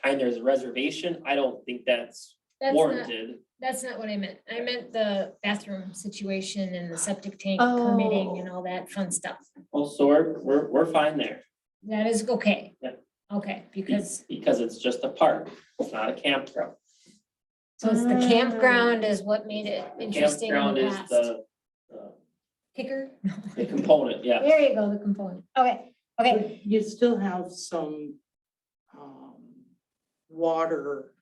[SPEAKER 5] time there's a reservation, I don't think that's
[SPEAKER 3] That's not,
[SPEAKER 5] warranted.
[SPEAKER 3] that's not what I meant. I meant the bathroom situation and the septic tank
[SPEAKER 1] Oh.
[SPEAKER 3] permitting and all that fun stuff.
[SPEAKER 5] Well, so we're fine there.
[SPEAKER 3] That is okay.
[SPEAKER 5] Yeah.
[SPEAKER 3] Okay, because,
[SPEAKER 5] Because it's just a park, it's not a campground.
[SPEAKER 3] so it's the campground is what made it interesting in
[SPEAKER 5] Campground
[SPEAKER 3] the
[SPEAKER 5] is
[SPEAKER 3] past.
[SPEAKER 5] the
[SPEAKER 3] Kicker?
[SPEAKER 5] the component, yeah.
[SPEAKER 3] There you go, the component. Okay, okay.
[SPEAKER 7] But you still have some water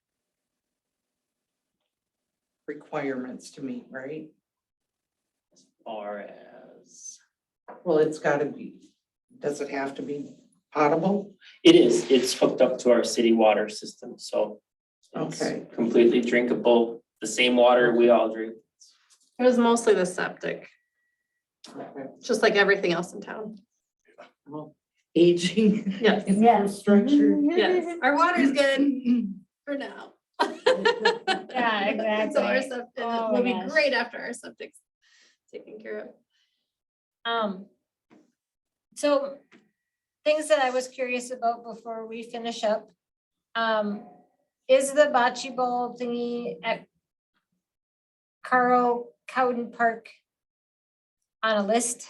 [SPEAKER 7] requirements to meet, right?
[SPEAKER 5] As far as,
[SPEAKER 7] Well, it's gotta be, does it have to be potable?
[SPEAKER 5] it's hooked up to our city water system, so. it's
[SPEAKER 7] Okay.
[SPEAKER 5] Completely drinkable, the same water we all drink.
[SPEAKER 1] It was mostly the septic,
[SPEAKER 7] Okay.
[SPEAKER 1] just like everything else in town.
[SPEAKER 7] Well, aging
[SPEAKER 1] Yes.
[SPEAKER 7] infrastructure.
[SPEAKER 1] Yes, our water's good for now.
[SPEAKER 3] Yeah,
[SPEAKER 1] So our
[SPEAKER 3] exactly.
[SPEAKER 1] septic,
[SPEAKER 3] Oh
[SPEAKER 1] will
[SPEAKER 3] my
[SPEAKER 1] be
[SPEAKER 3] gosh.
[SPEAKER 1] great after our septic's taken care of.
[SPEAKER 3] So things that I was curious about before we finish up. Is the bocce ball thingy at Carl Cowden Park on a list?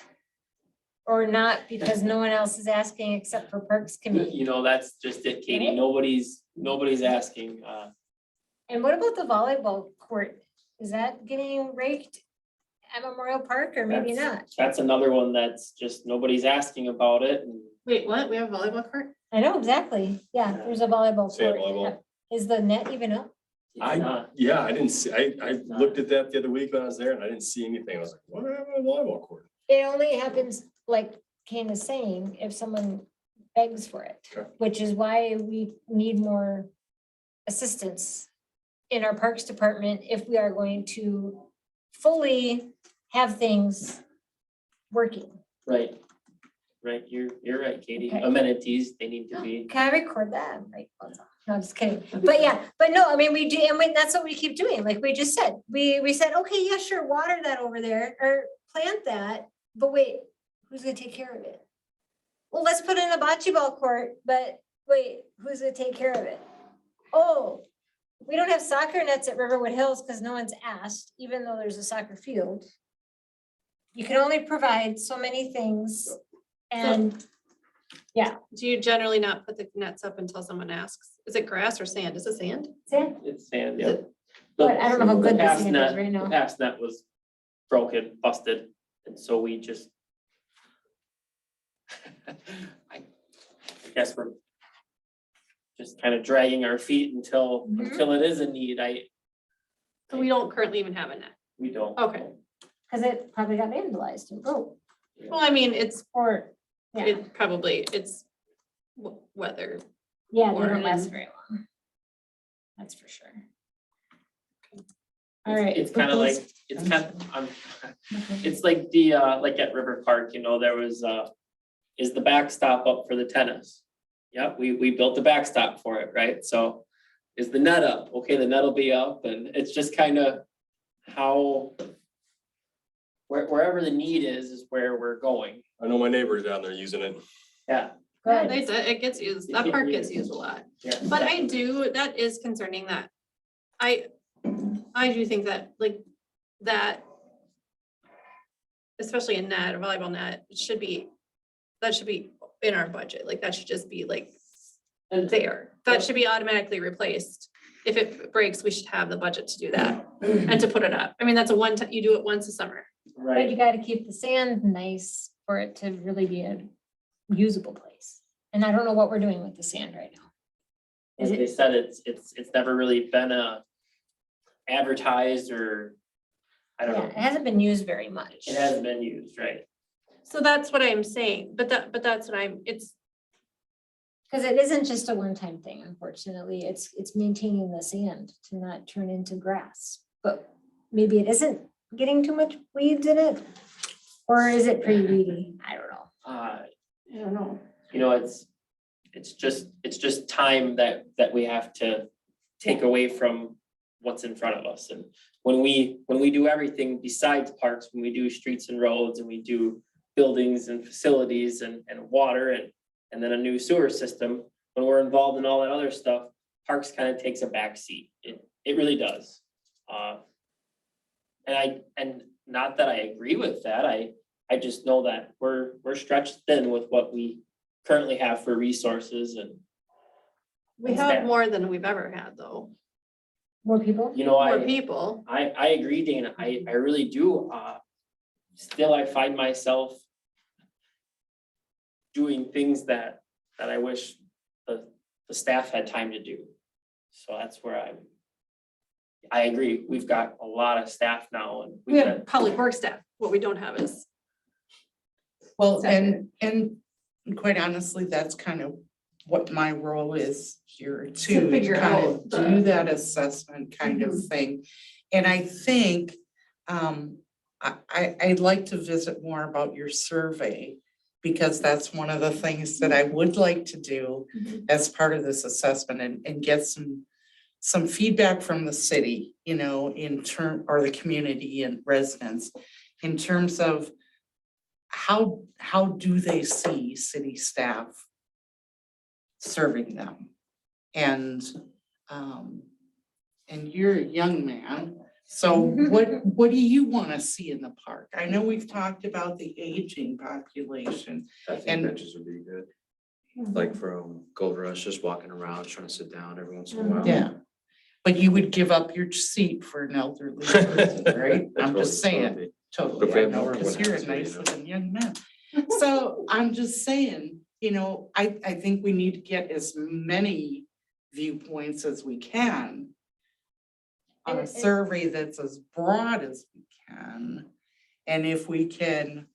[SPEAKER 3] Or not, because no one else is asking except for Parks Committee?
[SPEAKER 5] You know, that's just it, Katie.
[SPEAKER 3] Right.
[SPEAKER 5] Nobody's asking.
[SPEAKER 3] And what about the volleyball court? Is that getting raked at Memorial Park or maybe not?
[SPEAKER 5] That's another one that's just, nobody's asking about it. And
[SPEAKER 1] Wait, what? We have a volleyball court?
[SPEAKER 3] I know, exactly. Yeah, there's a volleyball
[SPEAKER 2] Sand
[SPEAKER 3] court.
[SPEAKER 2] volleyball.
[SPEAKER 3] Is the net even up?
[SPEAKER 5] it's not.
[SPEAKER 2] Yeah, I didn't see, I looked at that the other week when I was there and I didn't see anything. I was like, what happened to the volleyball court?
[SPEAKER 3] It only happens, like Kane is saying, if someone begs for it,
[SPEAKER 2] Okay.
[SPEAKER 3] which is why we need more assistance in our Parks Department if we are going to fully have things working.
[SPEAKER 5] Right. Right, you're right, Katie.
[SPEAKER 3] Okay.
[SPEAKER 5] Amenities, they need to be.
[SPEAKER 3] Can I record that? Right. No, I'm just kidding. But yeah, but no, I mean, we do, and that's what we keep doing. Like we just said, we said, okay, yeah, sure, water that over there or plant that. But wait, who's gonna take care of it? Well, let's put in a bocce ball court, but wait, who's gonna take care of it? Oh, we don't have soccer nets at Riverwood Hills because no one's asked, even though there's a soccer field. You can only provide so many things. And
[SPEAKER 1] Do you generally not put the nets up until someone asks? Is it grass or sand? Is it sand?
[SPEAKER 3] Sam,
[SPEAKER 5] It's sand,
[SPEAKER 1] Is
[SPEAKER 5] yeah.
[SPEAKER 1] it-
[SPEAKER 3] but I don't know how good the
[SPEAKER 5] past
[SPEAKER 3] sand is
[SPEAKER 5] net-
[SPEAKER 3] right now.
[SPEAKER 5] The past net was broken, busted, and so we just. I guess we're just kind of dragging our feet until
[SPEAKER 3] Mhm.
[SPEAKER 5] it is a need.
[SPEAKER 1] So we don't currently even have a net.
[SPEAKER 5] We don't.
[SPEAKER 1] Okay.
[SPEAKER 3] Cause it probably got vandalized and broke,
[SPEAKER 1] Well, I mean, it's,
[SPEAKER 3] or, yeah,
[SPEAKER 1] it probably, it's weather.
[SPEAKER 3] yeah, they
[SPEAKER 1] or
[SPEAKER 3] don't last
[SPEAKER 1] in-
[SPEAKER 3] very long. That's for sure. All
[SPEAKER 5] It's-
[SPEAKER 3] right.
[SPEAKER 5] It's kind of like, it's kind of, it's like the, like at River Park, you know, there was, is the backstop up for the tennis? Yeah, we built the backstop for it, right? So is the net up? Okay, the net will be up and it's just kind of how wherever the need is where we're going.
[SPEAKER 2] I know my neighbor's down there using it.
[SPEAKER 5] Yeah.
[SPEAKER 1] Yeah,
[SPEAKER 3] Good.
[SPEAKER 1] they did, it gets used, that part gets used a lot.
[SPEAKER 5] Yeah.
[SPEAKER 1] But I do, that is concerning that. I do think that like that. Especially a net, a volleyball net, it should be, that should be in our budget, like that should just be like
[SPEAKER 5] And
[SPEAKER 1] there. That should be automatically replaced. If it breaks, we should have the budget to do that and to put it up. I mean, that's a one time, you do it once a summer.
[SPEAKER 3] But
[SPEAKER 5] right,
[SPEAKER 3] you gotta keep the sand nice for it to really be a usable place. And I don't know what we're doing with the sand right now.
[SPEAKER 5] as
[SPEAKER 3] Is
[SPEAKER 5] they
[SPEAKER 3] it,
[SPEAKER 5] said, it's never really been advertised or, I don't
[SPEAKER 3] yeah, it
[SPEAKER 5] know,
[SPEAKER 3] hasn't been used very much.
[SPEAKER 5] it hasn't been used, right?
[SPEAKER 1] So that's what I'm saying, but that's what it's,
[SPEAKER 3] Cause it isn't just a one-time thing, unfortunately. It's maintaining the sand to not turn into grass. But maybe it isn't getting too much weeds in it. Or is it pretty weedy? I don't know. I don't know.
[SPEAKER 5] You know, it's just time that we have to take away from what's in front of us. And when we do everything besides parks, when we do streets and roads and we do buildings and facilities and water and then a new sewer system, when we're involved in all that other stuff, parks kind of takes a back seat. It really does. And not that I agree with that, I just know that we're stretched thin with what we currently have for resources and,
[SPEAKER 1] we have more than we've ever had though.
[SPEAKER 3] More people?
[SPEAKER 5] you know,
[SPEAKER 1] More people.
[SPEAKER 5] I agree, Dana, I really do, still I find myself doing things that I wish the staff had time to do. So that's where I agree, we've got a lot of staff now and
[SPEAKER 1] We
[SPEAKER 5] we've
[SPEAKER 1] have
[SPEAKER 5] got,
[SPEAKER 1] public works staff. What we don't have is.
[SPEAKER 7] Well, and quite honestly, that's kind of what my role is here too, to
[SPEAKER 1] figure
[SPEAKER 7] kind of
[SPEAKER 1] out the-
[SPEAKER 7] do that assessment kind of thing. And I think, I'd like to visit more about your survey because that's one of the things that I would like to do as part of this assessment and get some feedback from the city, you know, or the community and residents in terms of how do they see city staff serving them? And you're a young man, so what do you wanna see in the park? I know we've talked about the aging population.
[SPEAKER 8] I think
[SPEAKER 7] And-
[SPEAKER 8] benches would be good, like from Gold Rush, just walking around, trying to sit down every once in a while.
[SPEAKER 7] Yeah, but you would give up your seat for an elderly person, right? I'm just saying, totally,
[SPEAKER 8] If we
[SPEAKER 7] I
[SPEAKER 8] have
[SPEAKER 7] know,
[SPEAKER 8] more,
[SPEAKER 7] because
[SPEAKER 8] what
[SPEAKER 7] you're a
[SPEAKER 8] happens, you
[SPEAKER 7] nice
[SPEAKER 8] know?
[SPEAKER 7] looking young man. So I'm just saying, you know, I think we need to get as many viewpoints as we can on a
[SPEAKER 3] And-
[SPEAKER 7] survey that's as broad as we can. And if we can,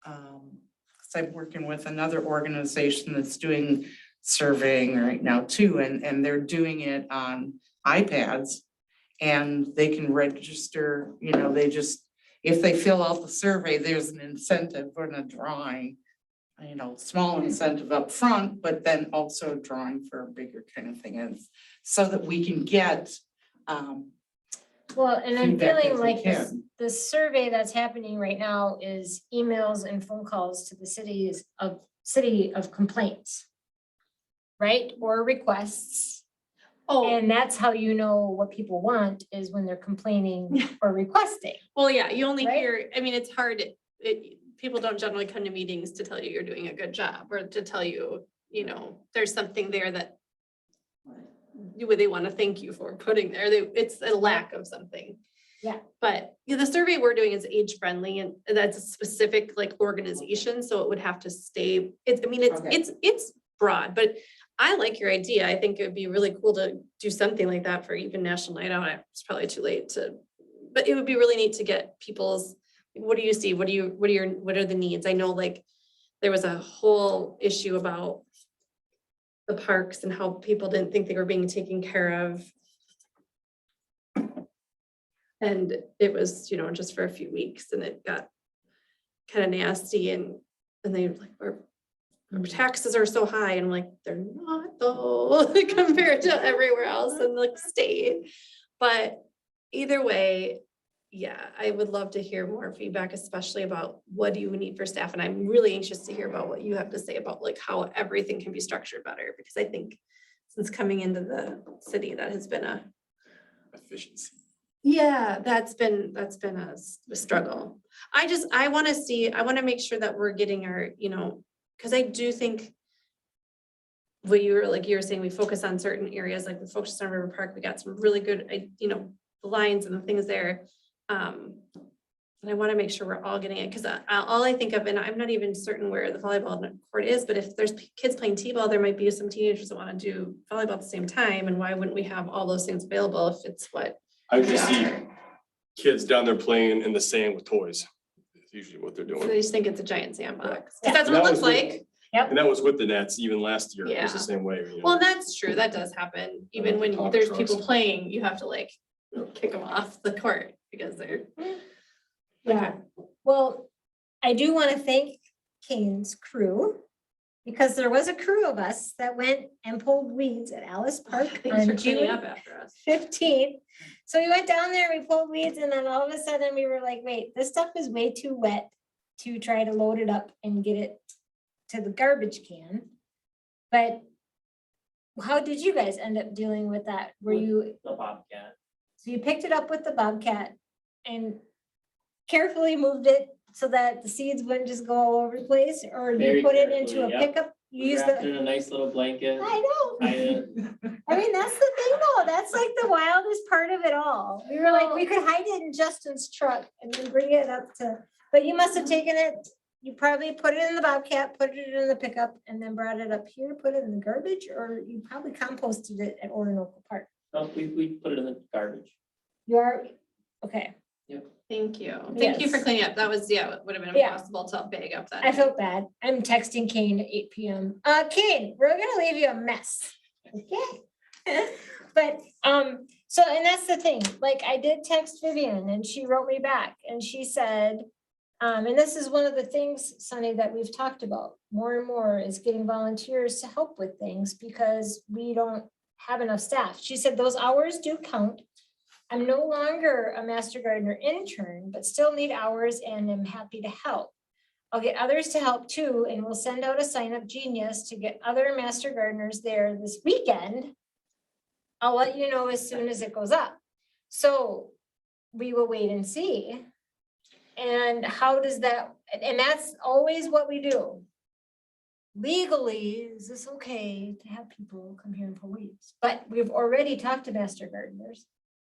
[SPEAKER 7] because I'm working with another organization that's doing surveying right now too, and they're doing it on iPads. And they can register, you know, if they fill out the survey, there's an incentive and a drawing. You know, small incentive up front, but then also drawing for a bigger kind of thing, and so that we can get
[SPEAKER 3] Well, and I'm
[SPEAKER 7] feedback
[SPEAKER 3] feeling
[SPEAKER 7] as we
[SPEAKER 3] like this,
[SPEAKER 7] can.
[SPEAKER 3] the survey that's happening right now is emails and phone calls to the city of complaints. Right, or requests,
[SPEAKER 1] Oh,
[SPEAKER 3] and that's how you know what people want is when they're complaining or requesting.
[SPEAKER 1] well, yeah, you only
[SPEAKER 3] Right?
[SPEAKER 1] hear, I mean, it's hard, people don't generally come to meetings to tell you you're doing a good job, or to tell you, you know, there's something there that they want to thank you for putting there, it's a lack of something.
[SPEAKER 3] Yeah.
[SPEAKER 1] But yeah, the survey we're doing is age friendly, and that's a specific like organization, so it would have to stay, I mean,
[SPEAKER 7] Okay.
[SPEAKER 1] it's broad, but I like your idea. I think it would be really cool to do something like that for even National Night Out. It's probably too late but it would be really neat to get people's, what do you see? What are the needs? I know like there was a whole issue about the parks and how people didn't think they were being taken care of. And it was, you know, just for a few weeks, and it got kind of nasty, and they were like, our taxes are so high, and I'm like, they're not though, compared to everywhere else in the state. But either way, yeah, I would love to hear more feedback, especially about what do you need for staff, and I'm really anxious to hear about what you have to say about like how everything can be structured better, because I think since coming into the city, that has been
[SPEAKER 2] Efficiency.
[SPEAKER 1] yeah, that's been a struggle. I want to make sure that we're getting our, you know, because I do think what you were saying, we focus on certain areas, like we focused on River Park, we got some really good, you know, the lines and the things there. And I want to make sure we're all getting it, because all I think of, and I'm not even certain where the volleyball court is, but if there's kids playing t-ball, there might be some teenagers that want to do volleyball at the same time, and why wouldn't we have all those things available if it's what?
[SPEAKER 2] I just see kids down there playing in the sand with toys. It's usually what they're
[SPEAKER 1] So
[SPEAKER 2] doing.
[SPEAKER 1] they just think it's a giant sandbox,
[SPEAKER 3] Yeah.
[SPEAKER 1] because that's what it
[SPEAKER 2] That
[SPEAKER 1] looks
[SPEAKER 2] was with-
[SPEAKER 1] like.
[SPEAKER 2] And that was with the nets, even last year, it was
[SPEAKER 1] Yeah.
[SPEAKER 2] the same way. you know.
[SPEAKER 1] Well, that's true, that does happen, even when
[SPEAKER 2] Talk
[SPEAKER 1] there's
[SPEAKER 2] trucks.
[SPEAKER 1] people playing, you have to like kick them off the court because they're.
[SPEAKER 3] Yeah, well, I do want to thank Kane's crew, because there was a crew of us that went and pulled weeds at Alice Park
[SPEAKER 1] Thanks for
[SPEAKER 3] on
[SPEAKER 1] cleaning
[SPEAKER 3] June
[SPEAKER 1] up after us.
[SPEAKER 3] 15th. So we went down there, we pulled weeds, and then all of a sudden we were like, wait, this stuff is way too wet to try to load it up and get it to the garbage can. But how did you guys end up dealing with that? Were you,
[SPEAKER 5] The Bobcat.
[SPEAKER 3] so you picked it up with the Bobcat and carefully moved it so that the seeds wouldn't just go all over the place, or you
[SPEAKER 5] Very
[SPEAKER 3] put it into a
[SPEAKER 5] carefully, yep.
[SPEAKER 3] pickup? You used
[SPEAKER 5] Wrapped
[SPEAKER 3] the,
[SPEAKER 5] in a nice little blanket.
[SPEAKER 3] I know.
[SPEAKER 5] Tied it.
[SPEAKER 3] I mean, that's the thing though. That's like the wildest part of it all. We were like, we could hide it in Justin's truck and then bring it up to, but you must have taken it. You probably put it in the Bobcat, put it in the pickup, and then brought it up here, put it in the garbage, or you probably composted it at Orinoco Park.
[SPEAKER 5] No, we put it in the garbage.
[SPEAKER 3] You are, okay.
[SPEAKER 1] Thank you. Thank you for
[SPEAKER 3] Yes.
[SPEAKER 1] cleaning up. That was, yeah, it would have been
[SPEAKER 3] Yeah.
[SPEAKER 1] impossible to bag up that.
[SPEAKER 3] I felt bad. I'm texting Kane at 8 PM. Kane, we're gonna leave you a mess. Okay? But, so, and that's the thing, like, I did text Vivian and she wrote me back and she said, And this is one of the things, Sunny, that we've talked about more and more is getting volunteers to help with things because we don't have enough staff. She said those hours do count. I'm no longer a Master Gardener intern, but still need hours and am happy to help. I'll get others to help too, and we'll send out a sign up genius to get other Master Gardeners there this weekend. I'll let you know as soon as it goes up. So we will wait and see. And how does that, and that's always what we do. Legally, is this okay to have people come here and pull weeds? But we've already talked to Master Gardeners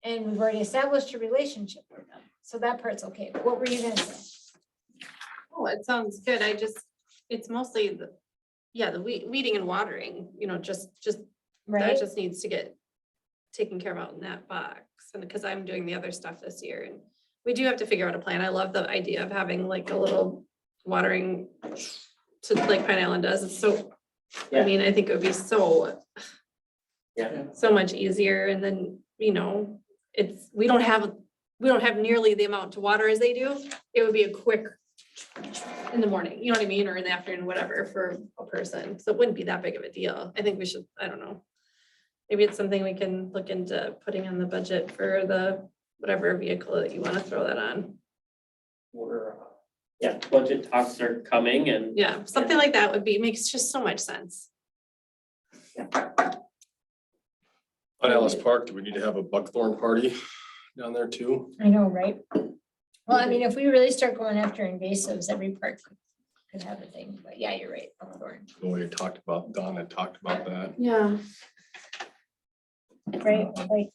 [SPEAKER 3] and we've already established a relationship with them. So that part's okay. But what were you gonna say?
[SPEAKER 1] Oh, it sounds good. It's mostly the weeding and watering, just that
[SPEAKER 3] Right?
[SPEAKER 1] just needs to get taken care of out in that box. And because I'm doing the other stuff this year and we do have to figure out a plan. I love the idea of having like a little watering to like Pine Island does. It's so, I
[SPEAKER 5] Yeah.
[SPEAKER 1] mean, I think it would be so
[SPEAKER 5] Yeah.
[SPEAKER 1] much easier. And then, we don't have nearly the amount to water as they do. It would be a quick in the morning, you know what I mean? Or in the afternoon, whatever, for a person. So it wouldn't be that big of a deal. I think we should, I don't know. Maybe it's something we can look into putting on the budget for the whatever vehicle that you want to throw that on.
[SPEAKER 5] Budget talks are coming and
[SPEAKER 1] Yeah, something like that makes just so much sense.
[SPEAKER 2] On Ellis Park, do we need to have a buckthorn party down there too?
[SPEAKER 3] I know, right? Well, I mean, if we really start going after invasives, every park could have a thing, but yeah, you're right. Buckthorn.
[SPEAKER 2] We had talked about, Don had talked about that.
[SPEAKER 1] Yeah.
[SPEAKER 3] Right, like.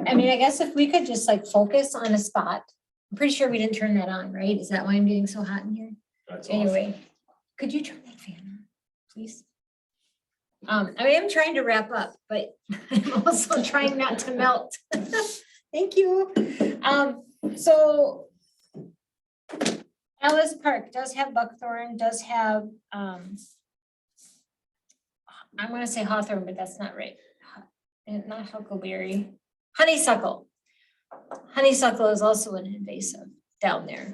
[SPEAKER 3] I mean, I guess if we could just like focus on a spot, I'm pretty sure we didn't turn that on, right? Is that why I'm getting so hot in here?
[SPEAKER 2] That's off.
[SPEAKER 3] Anyway, could you turn that fan on, please? I mean, I'm trying to wrap up, but I'm also trying not to melt. Thank you. So Ellis Park does have buckthorn, does have, I'm gonna say hawthorn, but that's not right. Not huckleberry, honeysuckle. Honeysuckle is also an invasive down there.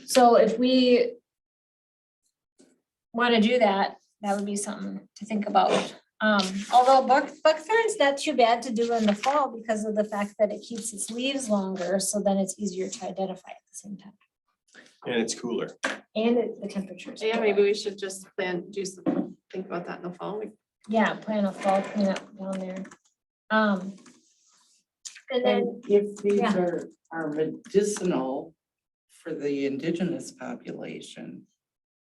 [SPEAKER 3] So if we want to do that, that would be something to think about. Although buckthorn's not too bad to do in the fall because of the fact that it keeps its leaves longer, so then it's easier to identify at the same time.
[SPEAKER 2] And it's cooler.
[SPEAKER 3] And the temperatures.
[SPEAKER 1] Yeah, maybe we should just think about that in the fall.
[SPEAKER 3] Yeah, plan a fall cleanup down there. And then,
[SPEAKER 7] And if these
[SPEAKER 3] yeah.
[SPEAKER 7] are medicinal for the indigenous population,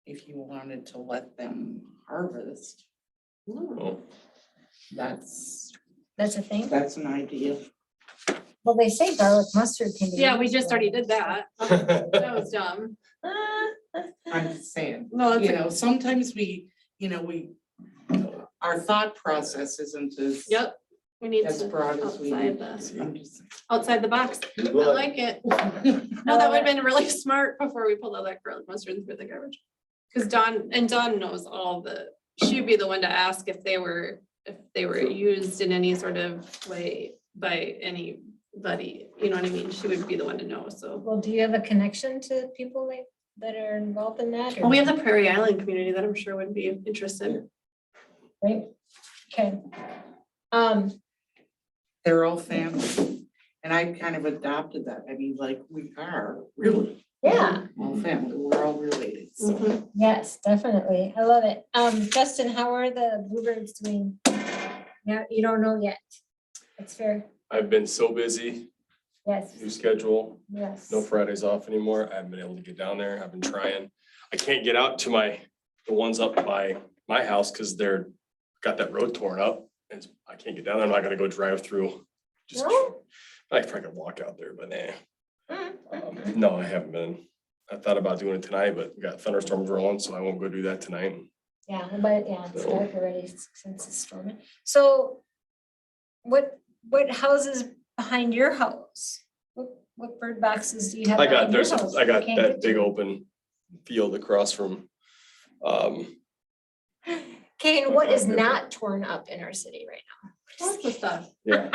[SPEAKER 7] if you wanted to let them harvest,
[SPEAKER 2] Oh,
[SPEAKER 7] that's
[SPEAKER 3] that's a thing.
[SPEAKER 7] an idea.
[SPEAKER 3] Well, they say garlic mustard can be.
[SPEAKER 1] Yeah, we
[SPEAKER 3] used
[SPEAKER 1] just
[SPEAKER 3] for
[SPEAKER 1] already
[SPEAKER 3] it.
[SPEAKER 1] did that. That was dumb.
[SPEAKER 7] I'm just saying,
[SPEAKER 1] No, that's
[SPEAKER 7] you know, sometimes our thought process isn't as
[SPEAKER 1] Yep, we need
[SPEAKER 7] as
[SPEAKER 1] to
[SPEAKER 7] broad as we
[SPEAKER 1] outside
[SPEAKER 7] need.
[SPEAKER 1] the,
[SPEAKER 7] I'm just-
[SPEAKER 1] outside the box. I like it. No, that would have been really smart before we pulled all that garlic mustard and threw it in the garbage. Cause Dawn knows she'd be the one to ask if they were used in any sort of way by anybody, you know what I mean? She would be the one to know, so.
[SPEAKER 3] Well, do you have a connection to people that are involved in that?
[SPEAKER 1] Well, we have the Prairie Island community that I'm sure would be interested.
[SPEAKER 3] Right? Okay.
[SPEAKER 7] They're all family. And I kind of adopted that. I mean, like, we are really
[SPEAKER 3] Yeah,
[SPEAKER 7] all family. We're all related. So
[SPEAKER 1] Mhm.
[SPEAKER 3] yes, definitely. I love it. Justin, how are the bluebirds doing? Yeah, you don't know yet. That's fair.
[SPEAKER 2] I've been so busy,
[SPEAKER 3] Yes,
[SPEAKER 2] new schedule,
[SPEAKER 3] yes.
[SPEAKER 2] no Fridays off anymore. I haven't been able to get down there. I've been trying. I can't get out to the ones up by my house because got that road torn up. And I can't get down there. I'm not gonna go drive through. Just,
[SPEAKER 3] No?
[SPEAKER 2] I probably could walk out there, but nah.
[SPEAKER 3] Mm.
[SPEAKER 2] No, I haven't been. I thought about doing it tonight, but we got thunderstorms rolling, so I won't go do that tonight.
[SPEAKER 3] Yeah, but yeah, it's
[SPEAKER 2] So-
[SPEAKER 3] dark already since it's storming. So what houses behind your house? What bird boxes do you have?
[SPEAKER 2] I got,
[SPEAKER 3] behind your
[SPEAKER 2] I
[SPEAKER 3] house
[SPEAKER 2] got
[SPEAKER 3] you can't
[SPEAKER 2] that
[SPEAKER 3] get to?
[SPEAKER 2] big open field across from,
[SPEAKER 3] Okay, and what is not torn up in our city right
[SPEAKER 1] Lots of stuff.
[SPEAKER 2] yeah,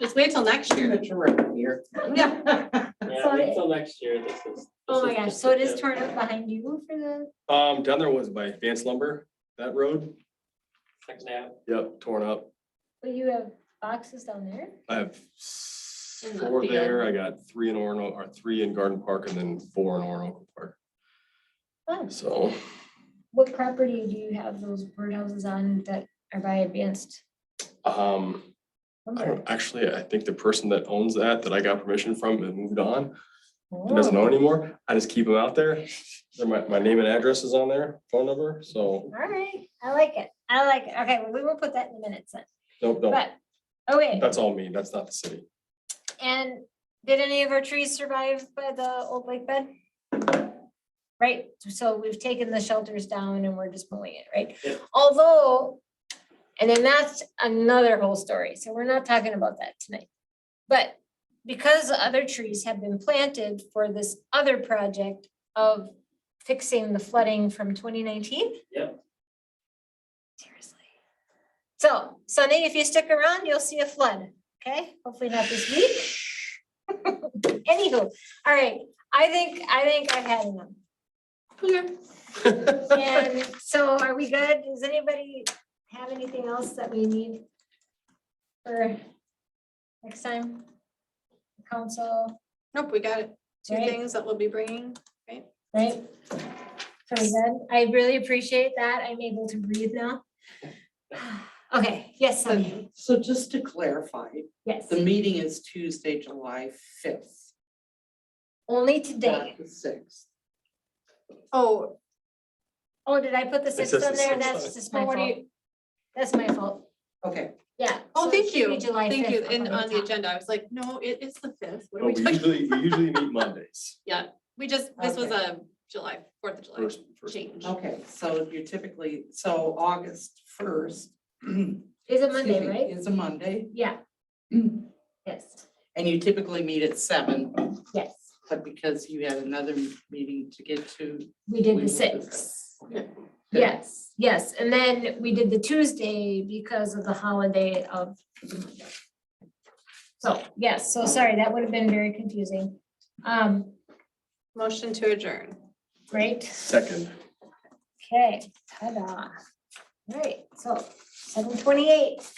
[SPEAKER 1] Just wait till next year.
[SPEAKER 7] Signature right here.
[SPEAKER 3] now?
[SPEAKER 5] Yeah, Yeah, wait till next year, this is.
[SPEAKER 3] Oh my
[SPEAKER 5] this
[SPEAKER 3] gosh,
[SPEAKER 5] just
[SPEAKER 3] so it
[SPEAKER 5] the
[SPEAKER 3] is
[SPEAKER 5] tip.
[SPEAKER 3] torn up behind you for the,
[SPEAKER 2] Down there was by Advanced Lumber, that road,
[SPEAKER 5] Second half.
[SPEAKER 2] yep, torn up.
[SPEAKER 3] but you have boxes down there?
[SPEAKER 2] I have
[SPEAKER 1] In the
[SPEAKER 2] 4
[SPEAKER 1] field.
[SPEAKER 2] there, I got 3 in Orono, or 3 in Garden Park, and then 4 in Orono Park,
[SPEAKER 3] Oh,
[SPEAKER 2] so.
[SPEAKER 3] what property do you have those birdhouses on that are by Advanced?
[SPEAKER 2] I don't, actually, I think the person that owns that I got permission from, has moved on, and doesn't
[SPEAKER 3] Oh,
[SPEAKER 2] own anymore, I just keep them out there. My name and address is on there, phone number, so,
[SPEAKER 3] all right, I like it, I like it, okay, well, we will put that in the minutes then,
[SPEAKER 2] no,
[SPEAKER 3] but, okay,
[SPEAKER 2] that's all me, that's not the city.
[SPEAKER 3] and did any of our trees survive by the old lake bed? Right, so we've taken the shelters down and we're just mowing it, right?
[SPEAKER 5] Yep.
[SPEAKER 3] Although, and then that's another whole story, so we're not talking about that tonight. But because other trees have been planted for this other project of fixing the flooding from 2019.
[SPEAKER 5] Yep.
[SPEAKER 3] Seriously. So Sunny, if you stick around, you'll see a flood, okay? Hopefully not this week. Anywho, all right, I think I've had enough. And so are we good? Does anybody have anything else that we need for next time? Council,
[SPEAKER 1] Nope, we got it. 2
[SPEAKER 3] Right.
[SPEAKER 1] things that we'll be bringing.
[SPEAKER 3] right? Very good. I really appreciate that. I'm able to breathe now. Okay, yes, Sunny,
[SPEAKER 7] So just to clarify,
[SPEAKER 3] yes.
[SPEAKER 7] the meeting is Tuesday, July 5th,
[SPEAKER 3] Only today.
[SPEAKER 7] not the 6th.
[SPEAKER 1] Oh,
[SPEAKER 3] Oh, did I put the
[SPEAKER 2] It
[SPEAKER 3] sixth
[SPEAKER 2] says
[SPEAKER 3] on
[SPEAKER 2] the
[SPEAKER 3] there?
[SPEAKER 2] 6th
[SPEAKER 3] That's
[SPEAKER 2] on it.
[SPEAKER 3] just my
[SPEAKER 1] Well, what do
[SPEAKER 3] fault.
[SPEAKER 1] you-
[SPEAKER 3] That's my fault.
[SPEAKER 7] Okay,
[SPEAKER 3] Yeah.
[SPEAKER 1] oh,
[SPEAKER 3] so it
[SPEAKER 1] thank
[SPEAKER 3] should be
[SPEAKER 1] you.
[SPEAKER 3] July
[SPEAKER 1] Thank you.
[SPEAKER 3] 5th
[SPEAKER 1] And
[SPEAKER 3] up
[SPEAKER 1] on the
[SPEAKER 3] top.
[SPEAKER 1] agenda, I was like, no, it's the 5th. What are
[SPEAKER 2] Well,
[SPEAKER 1] we
[SPEAKER 2] we
[SPEAKER 1] talking?
[SPEAKER 2] usually meet Mondays,
[SPEAKER 1] Yeah, we just, this was
[SPEAKER 7] Okay.
[SPEAKER 1] a July, 4th of July
[SPEAKER 2] first.
[SPEAKER 1] change.
[SPEAKER 7] okay, so you're typically, so August 1st.
[SPEAKER 3] Is it Monday,
[SPEAKER 7] excuse me,
[SPEAKER 3] right?
[SPEAKER 7] Is a Monday,
[SPEAKER 3] Yeah.
[SPEAKER 7] and
[SPEAKER 3] Yes,
[SPEAKER 7] you typically meet at 7,
[SPEAKER 3] yes.
[SPEAKER 7] but because you had another meeting to get to.
[SPEAKER 3] We did
[SPEAKER 7] we
[SPEAKER 3] the
[SPEAKER 7] moved it.
[SPEAKER 3] 6th.
[SPEAKER 7] Okay.
[SPEAKER 3] Yes, yes. And then we did the Tuesday because of the holiday of. So, yes, so sorry, that would have been very confusing.
[SPEAKER 1] Motion to adjourn.
[SPEAKER 3] Right?
[SPEAKER 2] Second.
[SPEAKER 3] Okay, ta-da. Right, so 7:28.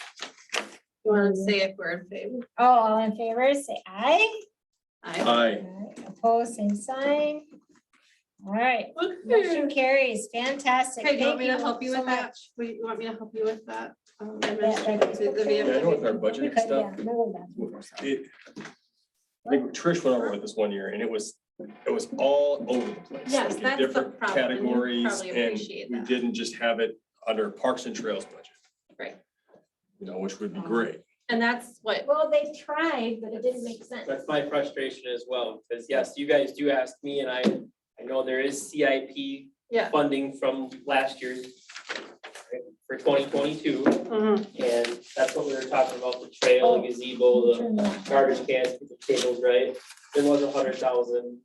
[SPEAKER 1] You want to say if we're in favor?
[SPEAKER 3] Oh, all in favor, say aye.
[SPEAKER 1] Aye.
[SPEAKER 2] Aye.
[SPEAKER 3] Alright, opposed, same sign. All right, motion
[SPEAKER 1] Okay,
[SPEAKER 3] carries, fantastic.
[SPEAKER 1] do you want
[SPEAKER 3] Thank
[SPEAKER 1] me to help you
[SPEAKER 3] so
[SPEAKER 1] with that?
[SPEAKER 3] much.
[SPEAKER 1] Wait, you want me to help you with that?
[SPEAKER 3] that
[SPEAKER 1] Administrative to the
[SPEAKER 3] okay.
[SPEAKER 2] Yeah, I know with our
[SPEAKER 3] We
[SPEAKER 2] budget
[SPEAKER 3] could,
[SPEAKER 2] stuff.
[SPEAKER 3] yeah, we'll go back and forth, so.
[SPEAKER 2] I think Trish went over with this one year and it was all over the place.
[SPEAKER 1] Yes,
[SPEAKER 2] like in
[SPEAKER 1] that's the
[SPEAKER 2] different
[SPEAKER 1] problem, and you
[SPEAKER 2] Categories
[SPEAKER 1] probably
[SPEAKER 2] and
[SPEAKER 1] appreciate
[SPEAKER 2] we
[SPEAKER 1] that.
[SPEAKER 2] didn't just have it under Parks and Trails budget.
[SPEAKER 1] Right.
[SPEAKER 2] You know, which would be great.
[SPEAKER 1] And that's what,
[SPEAKER 3] Well, they tried, but it didn't make sense.
[SPEAKER 5] That's my frustration as well, because yes, you guys do ask me and I know there is CIP
[SPEAKER 1] yeah.
[SPEAKER 5] funding from last year right, for 2022,
[SPEAKER 1] Mhm.
[SPEAKER 5] and that's what we were talking about, the trail, the gazebo, the
[SPEAKER 3] Turn that.
[SPEAKER 5] garbage cans, the tables, right? There was 100,000